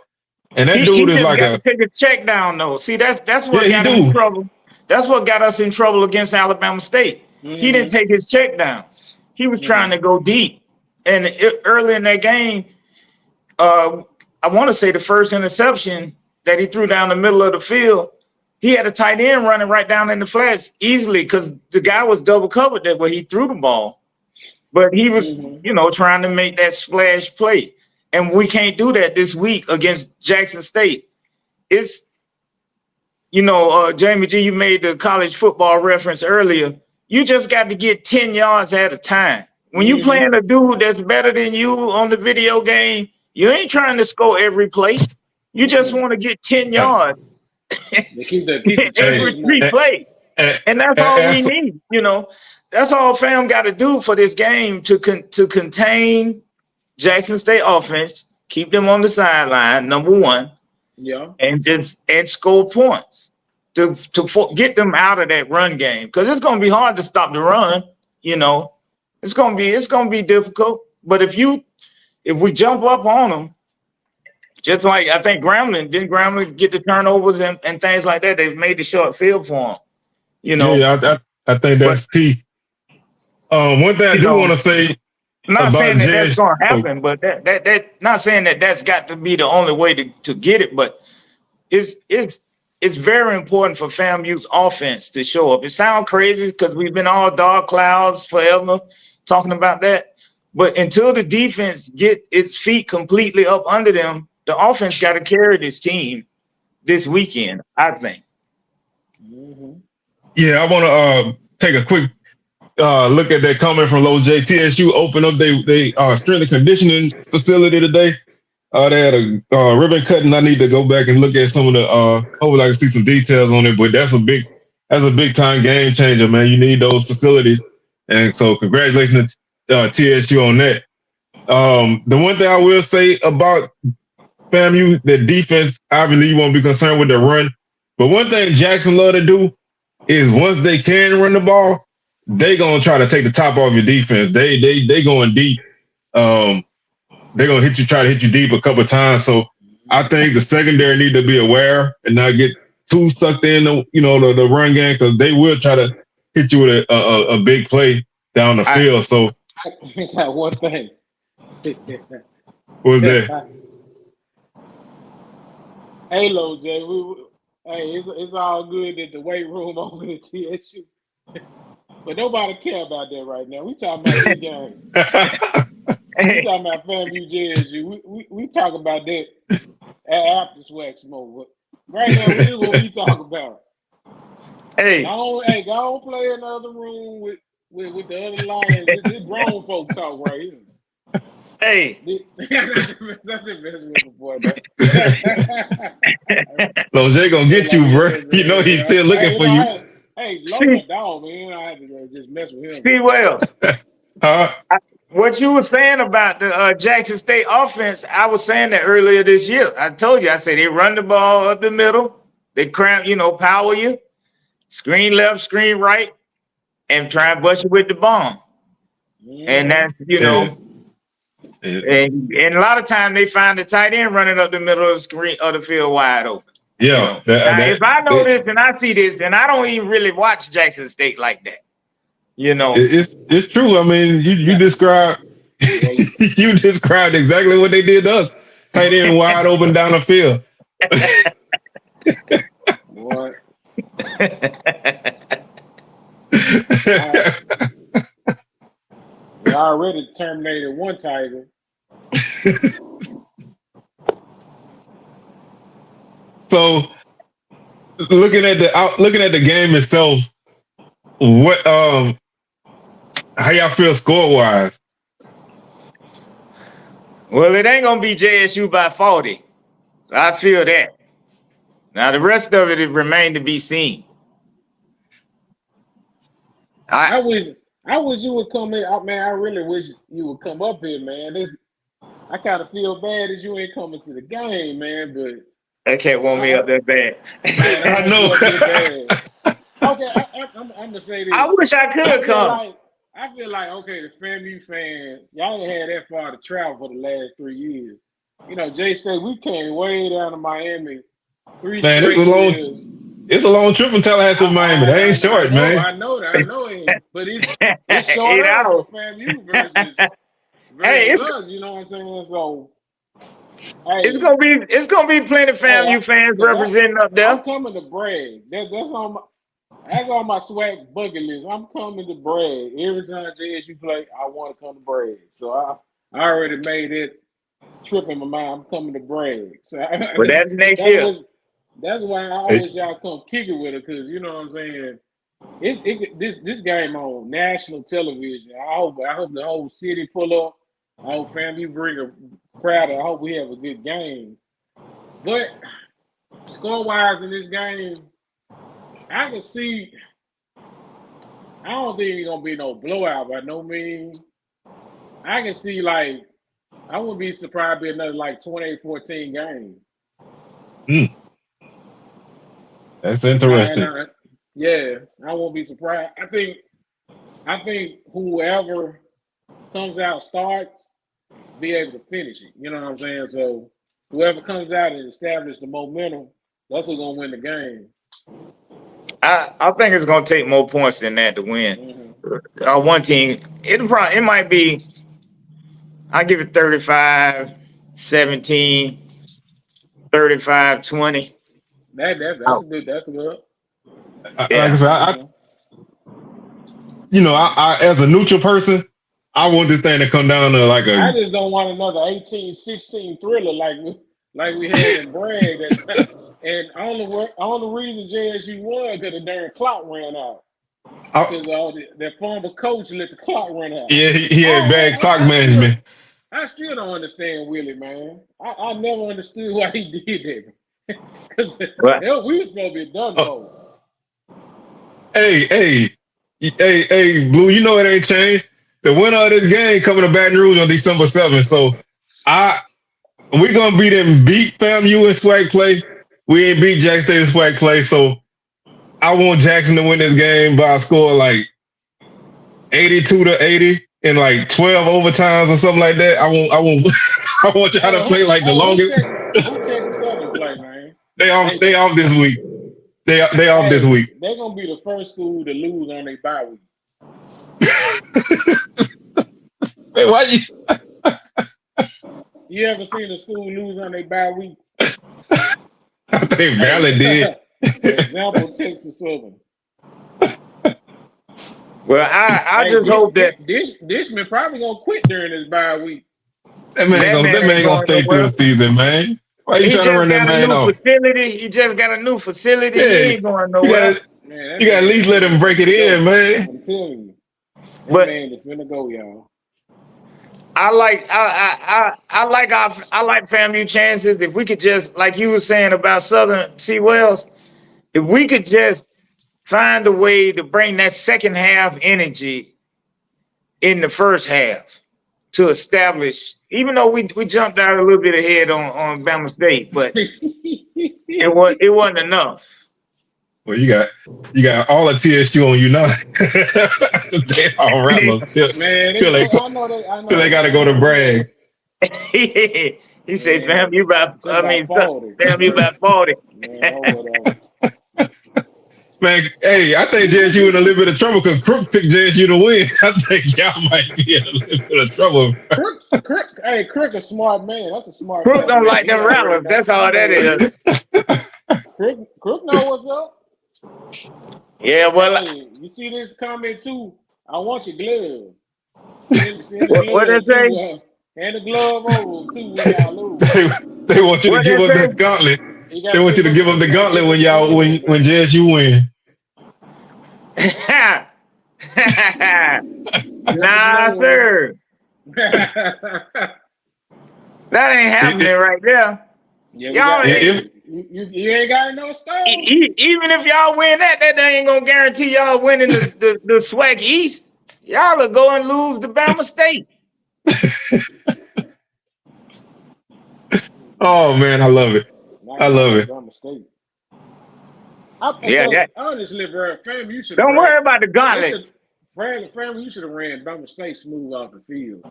And that dude is like to take a check down though. See, that's what got him in trouble. That's what got us in trouble against Alabama State. He didn't take his check down. He was trying to go deep. And early in that game, I want to say the first interception that he threw down the middle of the field, he had a tight end running right down in the flats easily because the guy was double covered there where he threw the ball. But he was, trying to make that splash play. And we can't do that this week against Jackson State. It's, Jamie G, you made the college football reference earlier. You just got to get 10 yards at a time. When you playing a dude that's better than you on the video game, you ain't trying to score every play. You just want to get 10 yards every 3 plays. And that's all we need, That's all FAM got to do for this game to contain Jackson State offense, keep them on the sideline, number one, and score points to get them out of that run game because it's going to be hard to stop the run. It's going to be difficult. But if we jump up on them, just like I think Grambling get the turnovers and things like that, they've made the short field for them. Yeah, I think that's key. One thing I do want to say, not saying that that's going to happen, but that not saying that that's got to be the only way to get it, but it's very important for FAMU's offense to show up. It sounds crazy because we've been all dark clouds forever talking about that, but until the defense get its feet completely up under them, the offense got to carry this team this weekend, I think. Yeah, I want to take a quick look at that comment from Low J. TSU opened up they strength and conditioning facility today. They had a ribbon cutting. I need to go back and look at some of the hopefully I can see some details on it, but that's a big time game changer, man. You need those facilities. And so congratulations to TSU on that. The one thing I will say about FAMU, the defense, obviously you won't be concerned with the run. But one thing Jackson love to do is once they can run the ball, they gonna try to take the top off your defense. They going deep. They're gonna try to hit you deep a couple of times. So I think the secondary need to be aware and not get too sucked in the the run game because they will try to hit you with a big play down the field. So I got one thing. what was that? Hey, Lo J, hey, it's all good at the weight room over at TSU, but nobody care about that right now. We talking about this game. We talking about FAMU JSU. We talk about that after SWAC smoke. Right now, this is what we talk about. Hey, go on play in the other room with the other line. This grown folk talk right here. Hey, That's the best with the boy, man. So Jay gonna get you, bro. You know he's still looking for you. Hey, love my dog, man. I had to just mess with him. See Wells. What you were saying about the Jackson State offense, I was saying that earlier this year. I told you, I said they run the ball up the middle, they cramp, power you, screen left, screen right, and try and bust you with the bomb. And that's, and a lot of time they find the tight end running up the middle of the screen of the field wide open. Yeah. If I know this and I see this, then I don't even really watch Jackson State like that. It's true. I mean, you described you described exactly what they did to us. Tight end wide open down the field. What? We already terminated one Tiger. So, looking at the game itself, what how y'all feel score wise? Well, it ain't gonna be JSU by 40. I feel that. Now the rest of it remained to be seen. I wish you would come in. Man, I really wish you would come up here, man. I kind of feel bad that you ain't coming to the game, man. But that cat want me up that bad. I know. Okay, I'm gonna say this. I wish I could come. I feel like okay, the FAMU fans, y'all ain't had that far to travel for the last 3 years. J State, we came way down to Miami 3 man, straight years. It's a long trip from Tallahassee to Miami. That ain't short, man. I know it, but it's shorter for FAMU versus us. You know what I'm saying? So, hey, it's gonna be plenty of FAMU fans representing up there. I'm coming to brag. That's on my SWAC bucket list. I'm coming to brag. Every time JSU play, I want to come to brag. So I already made it trip in my mind. I'm coming to brag. So but that's next year. That's why I always y'all come kick it with it, because you know what I'm saying. This game on national television. I hope the whole city pull up. I hope FAMU bring a crowd. I hope we have a good game. But score wise in this game, I can see. I don't think it's gonna be no blowout by no means. I can see I wouldn't be surprised if another 28-14 game. That's interesting. I won't be surprised. I think whoever comes out starts be able to finish it. You know what I'm saying? So whoever comes out and establish the momentum, that's who's gonna win the game. I think it's gonna take more points than that to win. One team, it might be. I give it 35-17, 35-20. That's good. That's good. Like I said, I as a neutral person, I want this thing to come down to I just don't want another 18-16 thriller like we had in Bragg. And only reason JSU won because the darn clock ran out. Because that former coach let the clock run out. Yeah, he had bad clock management. I still don't understand Willie, man. I never understood why he did that. Because we were supposed to be done though. Hey, Blue, you know it ain't changed. The winner of this game coming to Baton Rouge on December 7th. So we're gonna beat FAMU in SWAC play. We ain't beat Jackson State in SWAC play. So I want Jackson to win this game by a score 82-80 in 12 overtimes or something like that. I want y'all to play the longest. Who Texas They off. They They off this week. They off this hey, week. they're gonna be the first school to lose on their bye week. Hey, why you? You ever seen a school lose on their bye week? I think Hey, Valley did. example, Texas Southern. Well, I Hey, just hope that Dishman probably gonna quit during his bye week. That man that gonna man that ain't man gonna going stay through nowhere. the season, man. Why you He trying to just run that got a man new off? facility. He just got a new facility. He Yeah, ain't going you nowhere. gotta Man, that you gotta at man least is let him break it finna in, go. man. I'm telling you, that But man is finna go, y'all. I like FAMU chances. If we could just, like you were saying about Southern C. Wells, if we could just find a way to bring that second half energy in the first half to establish, even though we jumped out a little bit ahead on Bama State, but it wasn't enough. Well, you got all of TSU on you now. They all rattlers Man, till they I know they, till they gotta go to you know, brag. He said, man, "Fam, you about just about 40. fam, you about 40." Man, oh whatever. Man, hey, I think JSU in a little bit of trouble because Crook picked JSU to win. I think y'all might be in a little bit of trouble. Crook a smart man. That's a smart Crook black don't man. like He them already rattlers. know. That's He all know that what's is. up. Crook know what's up. Yeah, well, Hey, you see this comment too? I want your glove. Send the what they glove say? too. Hand the glove over too when y'all lose. they, they want you to What they give up say? the gauntlet. You They gotta want you give to up. give up the You gotta gauntlet give when up the y'all glove, when man. JSU win. Give up the Nah, glove. sir. That ain't It, happening it, right there. Yeah, we Y'all, got. if Hey, you ain't got no stove. even if y'all win that ain't gonna guarantee y'all winning the SWAC East. Y'all will go and lose to Bama State. oh man, I love it. Not I going love to it. Bama State. Yeah, But that. honestly, bro, fam, you should have Don't ran. worry about the They gauntlet. should, fam, you should have ran Bama State smooth off the field.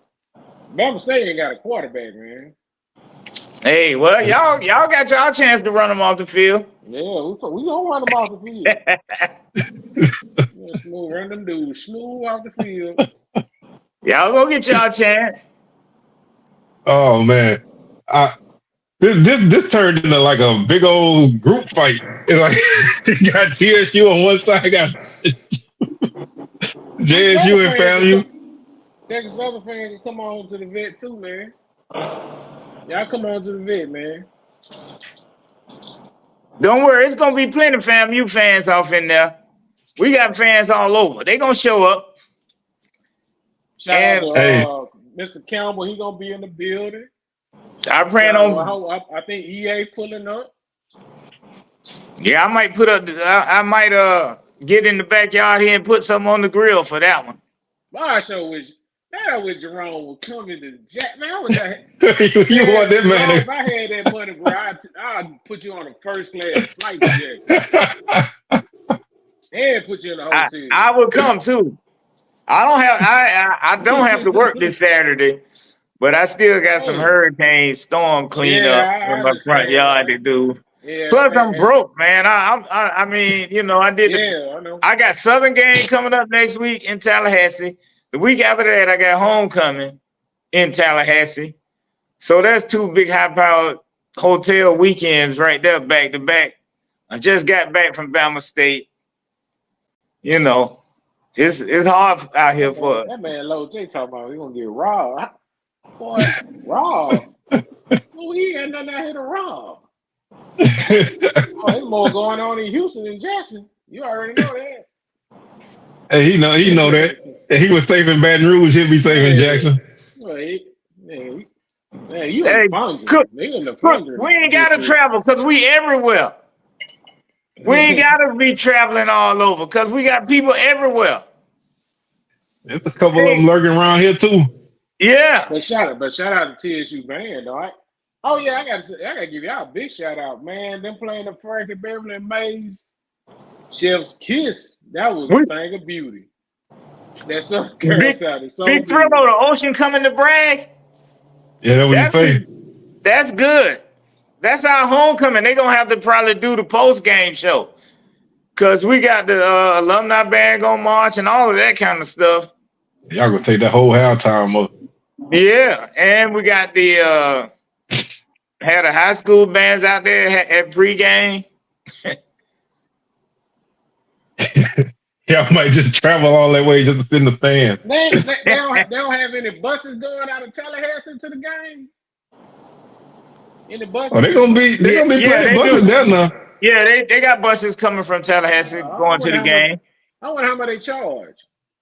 Bama State ain't got a quarterback, man. Hey, well, y'all got y'all chance to run them off the field. Yeah, we gonna run them off the field. Yeah, smooth, run them dudes smooth off the field. Y'all go get y'all chance. Oh man, this turned into like a big old group fight. It's like you got TSU on one side, got Texas other JSU and fans can FAMU. come. Texas other fans can come on to the vet too, man. Y'all come on to the vet, man. Don't worry, it's gonna be plenty of FAMU fans off in there. We got fans all over. They gonna show up. Shout out And to Hey, Mr. Campbell. He gonna be in the building. I plan Shout on. out, I think EA pulling up. Yeah, I might put up. I might get in the backyard here and put something on the grill for that one. My show was that with Jerome was coming to Jack. Man, I was like, you want man, that man Jerome. to If I had that money, bro, I'd put you on a first class flight to Jackson and put you in a hotel. I will come too. I don't have to work this Saturday, but I still got some Hey, hurricane storm cleanup yeah, I in my front understand, yard to man. do. Yeah, Plus, I'm broke, man. I mean, you know, yeah, I know. I got Southern game coming up next week in Tallahassee. The week after that, I got homecoming in Tallahassee. So that's two big high-powered hotel weekends right there, back to back. I just got back from Bama State. You know, it's hard out here for. That man Low J talking about we gonna get raw. Boy, raw. Oh, he ain't got nothing out here to rob. Oh, there's more going on in Houston than Jackson. You already know that. Hey, he know that. If he was safe in Baton Rouge, he'll be safe in Man, Jackson. well, man, you in Hey, Fondren. cook, They in the we Fondren ain't gotta district. travel because we everywhere. We ain't gotta be traveling all over because we got people everywhere. There's a couple of them Hey, lurking around here too. yeah. Shout out to TSU band, though. Oh yeah, I gotta give y'all a big shout out, man. Them playing the Frankie Beverly and Mays Chef's Kiss. That was a We thing of beauty. That Southern Carol big sounded so big thrill good. of the ocean coming to brag. Yeah, that's what he That's say. that's good. That's our homecoming. They gonna have to probably do the post game show because we got the alumni band gonna march and all of that kind of stuff. Y'all gonna take that whole halftime up. Yeah, and we got the had the high school bands out there at pregame. Y'all might just travel all that way just to sit in the stands. They don't have any buses going out of Tallahassee to the game. Any buses? Oh, they're gonna be plenty buses there now. Yeah, they got buses coming from Tallahassee going to the game. I wonder how much they charge.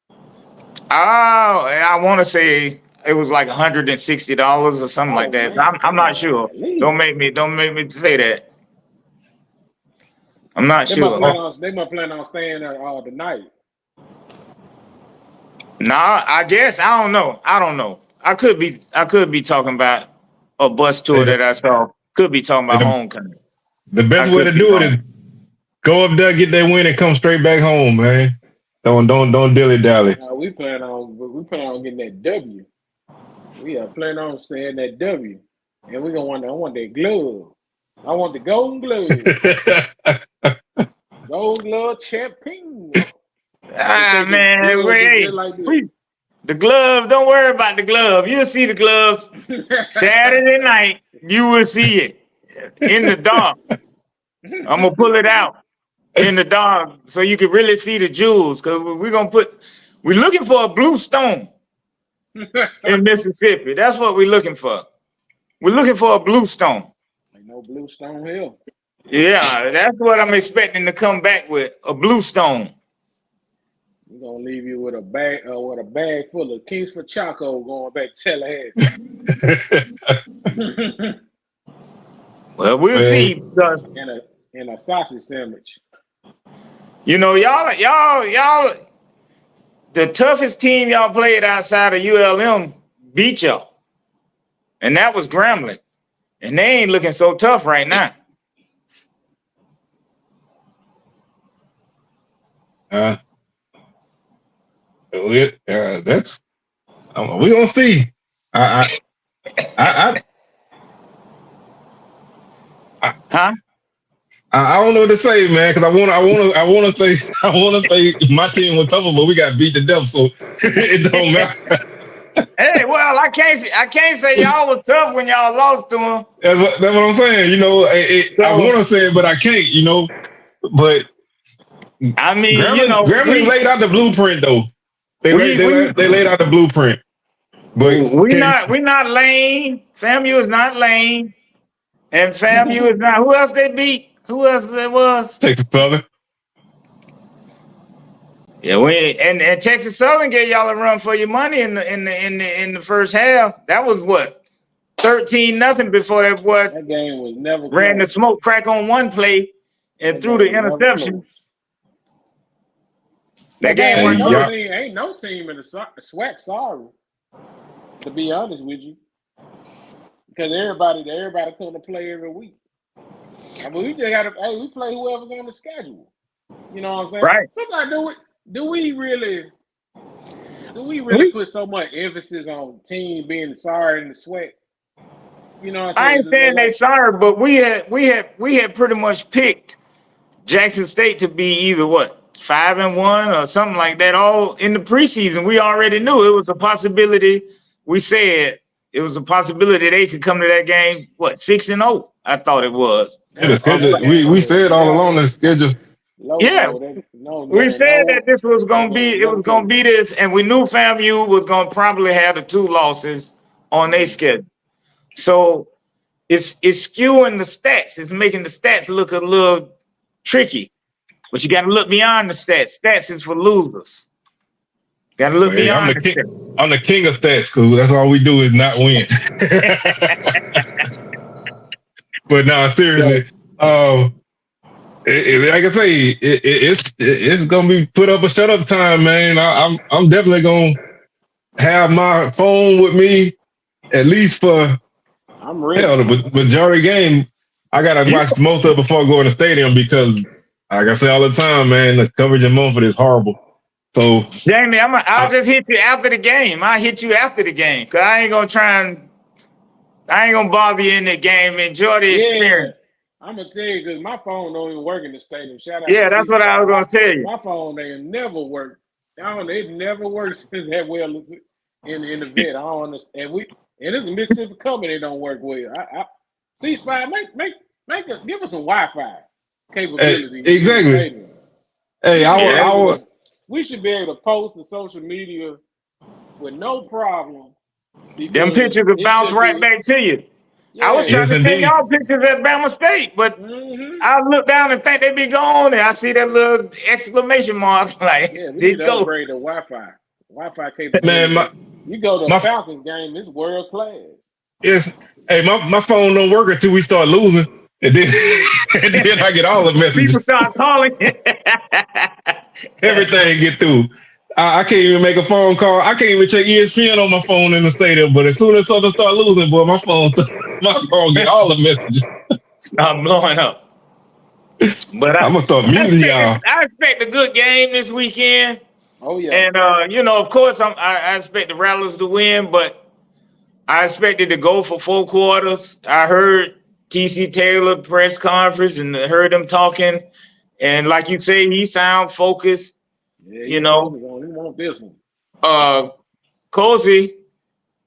Oh, I want to say it was like $160 or something like that. Man. I'm not sure. Don't make me say that. I'm not sure. They might plan on staying there all the night. Nah, I guess I don't know. I could be talking about a bus tour that I saw. Could be talking about homecoming. The best way to do it is go up there, get that win, and come straight back home, man. Don't dilly dally. We plan on getting that W. We are planning on staying that W, and we gonna I want that glove. I want the golden glove. Gold glove champion. Man, wait. The glove, don't worry about the glove. You'll see the gloves Saturday night. You will see it in the dark. I'm gonna pull it out in the dark so you can really see the jewels. Cause we're looking for a blue stone in Mississippi. That's what we're looking for. We're looking for a blue stone. Ain't no blue stone here. Yeah, that's what I'm expecting to come back with, a blue stone. We're gonna leave you with a bag full of Kingsford Choco going back to Tallahassee. Well, we'll see. Because and a sausage sandwich. You know, y'all, the toughest team y'all played outside of ULM beat y'all. And that was Grambling. And they ain't looking so tough right now. That's we gonna see. I don't know what to say, man, because I want to say my team was tougher, but we got beat to death, so it don't matter. Hey, well, I can't say y'all was tough when y'all lost to them. That's what I'm saying. You know, I want to say it, but I can't. You know, but I mean, Grambling laid out the blueprint, though. They laid out the blueprint. But we're not lame. FAMU is not lame, and FAMU is not. Who else they beat? Who else there was? Texas Southern. Yeah, and Texas Southern gave y'all a run for your money in the first half. That was what 13-0 before that boy. That game was never ran close. the smoke crack on one play and threw the interception. That game ain't no team in the SWAC. Sorry, to be honest with you, because everybody come to play every week. I mean, we just got to. Hey, we play whoever's on the schedule. You know what I'm saying? Right. Sometimes do we really put so much emphasis on team being sorry in the SWAC? You know what I'm saying? I ain't saying they sorry, but we had pretty much picked Jackson State to be either 5-1 or something like that. All in the preseason, we already knew it was a possibility. We said it was a possibility they could come to that game. 6-0? I thought it was. Yeah, the schedule. We said all along the schedule. We said that this was gonna be. It was gonna be this, and we knew FAMU was gonna probably have the 2 losses on their schedule. So it's skewing the stats. It's making the stats look a little tricky. But you got to look beyond the stats. Stats is for losers. Got to look beyond the stats. I'm the king of stats because that's all we do is not win. But no, seriously, like I say, it's gonna be put up or shut up time, man. I'm definitely gonna have my phone with me at least for the majority game. I gotta watch most of it before I go in the stadium because, like I say all the time, man, the coverage in Mumford is horrible. So, Jamie, I'll just hit you after the game. I'll hit you after the game because I ain't gonna try and I ain't gonna bother you in the game. Enjoy the Yeah, experience. I'm gonna tell you because my phone don't even work in the stadium. Shout out to Yeah, that's what I was C-Spire. gonna tell you. My phone they never work. It never works that well as in the vet. I don't understand. And it's a Mississippi company. It don't work well. C-Spire give us some Wi-Fi capability in the Exactly. stadium. Hey, Yeah. We should be able to post to social media with no problem Them because pictures will it bounce should right be back to you. I was yeah. trying yes, to send indeed. y'all pictures at Bama State, but Mm-hmm. I look down and think they be gone, and I see that little exclamation mark. Yeah, Like, we need did to go? upgrade the Wi-Fi Man, capability. You go to a my Falcons game, it's world class. yes. Hey, my phone don't work until we start losing, and then and then I get all the People messages. start calling. Everything get through. I can't even make a phone call. I can't even check ESPN on my phone in the stadium. But as soon as Southern start losing, boy, my phone get all the messages. Start blowing up. But I'm gonna start I muting y'all. expect a good game this weekend, Oh yeah, and of course, I expect the Rattlers to win, but I expected to go for 4 quarters. I heard TC Taylor press conference and heard him talking, and like you say, he sound focused. yeah. You He know, focused on. He want this one. uh, Cozy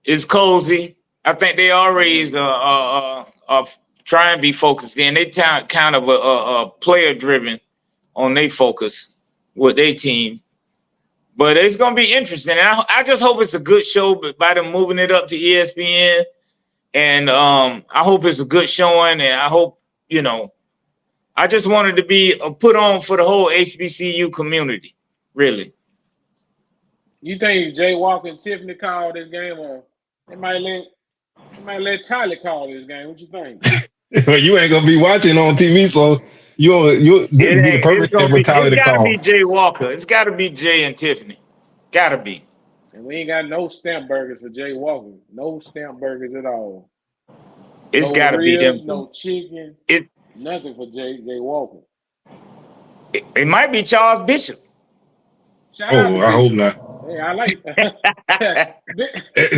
is cozy. I think they always Mm. try and be focused. Then they kind of a player driven on their focus with their team. But it's gonna be interesting. And I just hope it's a good show. But by them moving it up to ESPN, and I hope it's a good showing. And I hope I just wanted to be put on for the whole HBCU community. Really. You think Jay Walker and Tiffany call this game, or they might let Tyler call this game? What you think? You ain't gonna be watching on TV, so this would be the It's perfect gonna be. It's mentality to got to be call. Jay Walker. It's got to be Jay and Tiffany. Got to be. And we ain't got no stamp burgers for Jay Walker. No stamp burgers at all. It's No got to be them ribs, two. no chicken, It nothing for Jay Walker. it might be Charles Bishop. Shout out to Oh, I hope Bishop. not. Hey, I like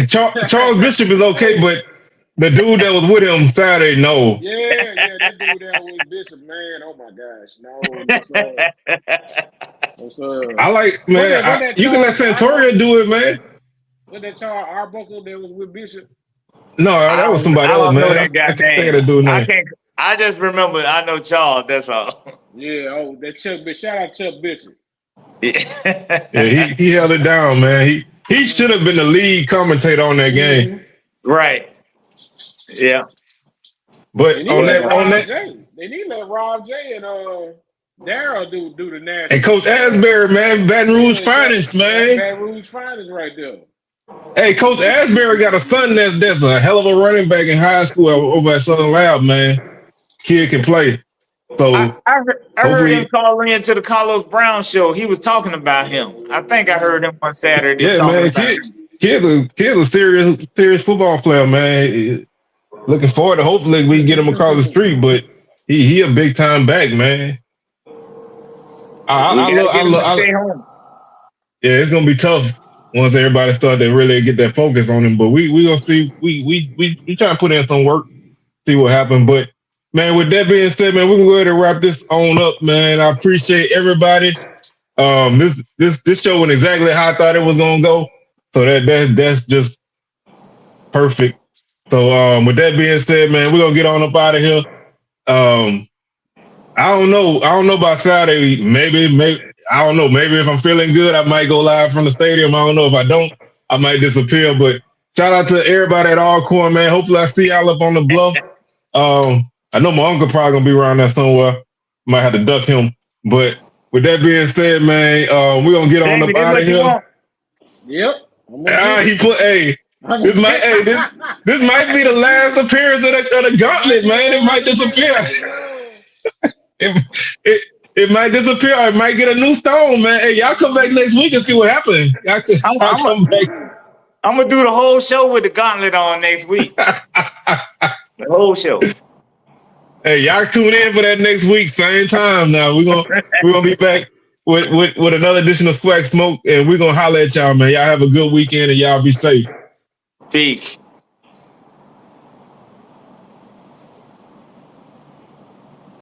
Charles Bishop is okay, Hey, but the dude that was with him Saturday, no. yeah, that dude there with Bishop, man. Oh my gosh. No, sir. No, sir. I like When man. that You can let Charles Santoria Arbuckle, do it, man. when that Charles Arbuckle that was with Bishop? No, that was somebody I else, don't know man. that guy I can't think of name. the dude's I name. can't. I just remember. I know Charles. That's all. Yeah, that Chuck Bishop. Shout out Chuck Bishop. Yeah, he held it down, man. He should have been the lead commentator on that game. Right. Yeah. They But need to on let that Rob J. They need to let Rob J and Darryl do the national. and Coach Asbury, man, Baton Rouge finest, That's man. Baton Rouge finest right there. Hey, Coach Asbury got a son that's a hell of a running back in high school over at Southern Lab, man. Kid can play. So I heard him hopefully, call into the Carlos Brown show. He was talking about him. I think I heard him on Saturday yeah, talking man, about kid's a serious football player, man. Looking forward to hopefully we get him across the street, but he a big time back, man. we gotta get him to stay home. Yeah, it's gonna be tough once everybody start to really get that focus on him. But we gonna see. We try to put in some work, see what happens. But man, with that being said, man, we can go ahead and wrap this on up, man. I appreciate everybody. This show went exactly how I thought it was gonna go. So that's just perfect. So with that being said, man, we're gonna get on up out of here. I don't know about Saturday. Maybe I don't know. Maybe if I'm feeling good, I might go live from the stadium. I don't know. If I don't, I might disappear. But shout out to everybody at Alcorn, man. Hopefully I see y'all up on the bluff. I know my uncle probably gonna be around there somewhere. Might have to duck him. But with that being said, man, we're gonna get on up out of here. Yep. He put this might be the last appearance of the gauntlet, man. It might disappear. It might disappear. It might get a new stone, man. Hey, y'all come back next week and see what happens. Y'all come back. I'm gonna do the whole show with the gauntlet on next week. The whole show. Hey, y'all tune in for that next week, same time. Now we're gonna be back with another edition of SWAC Smoke, and we're gonna holler at y'all, man. Y'all have a good weekend and y'all be safe. Peace.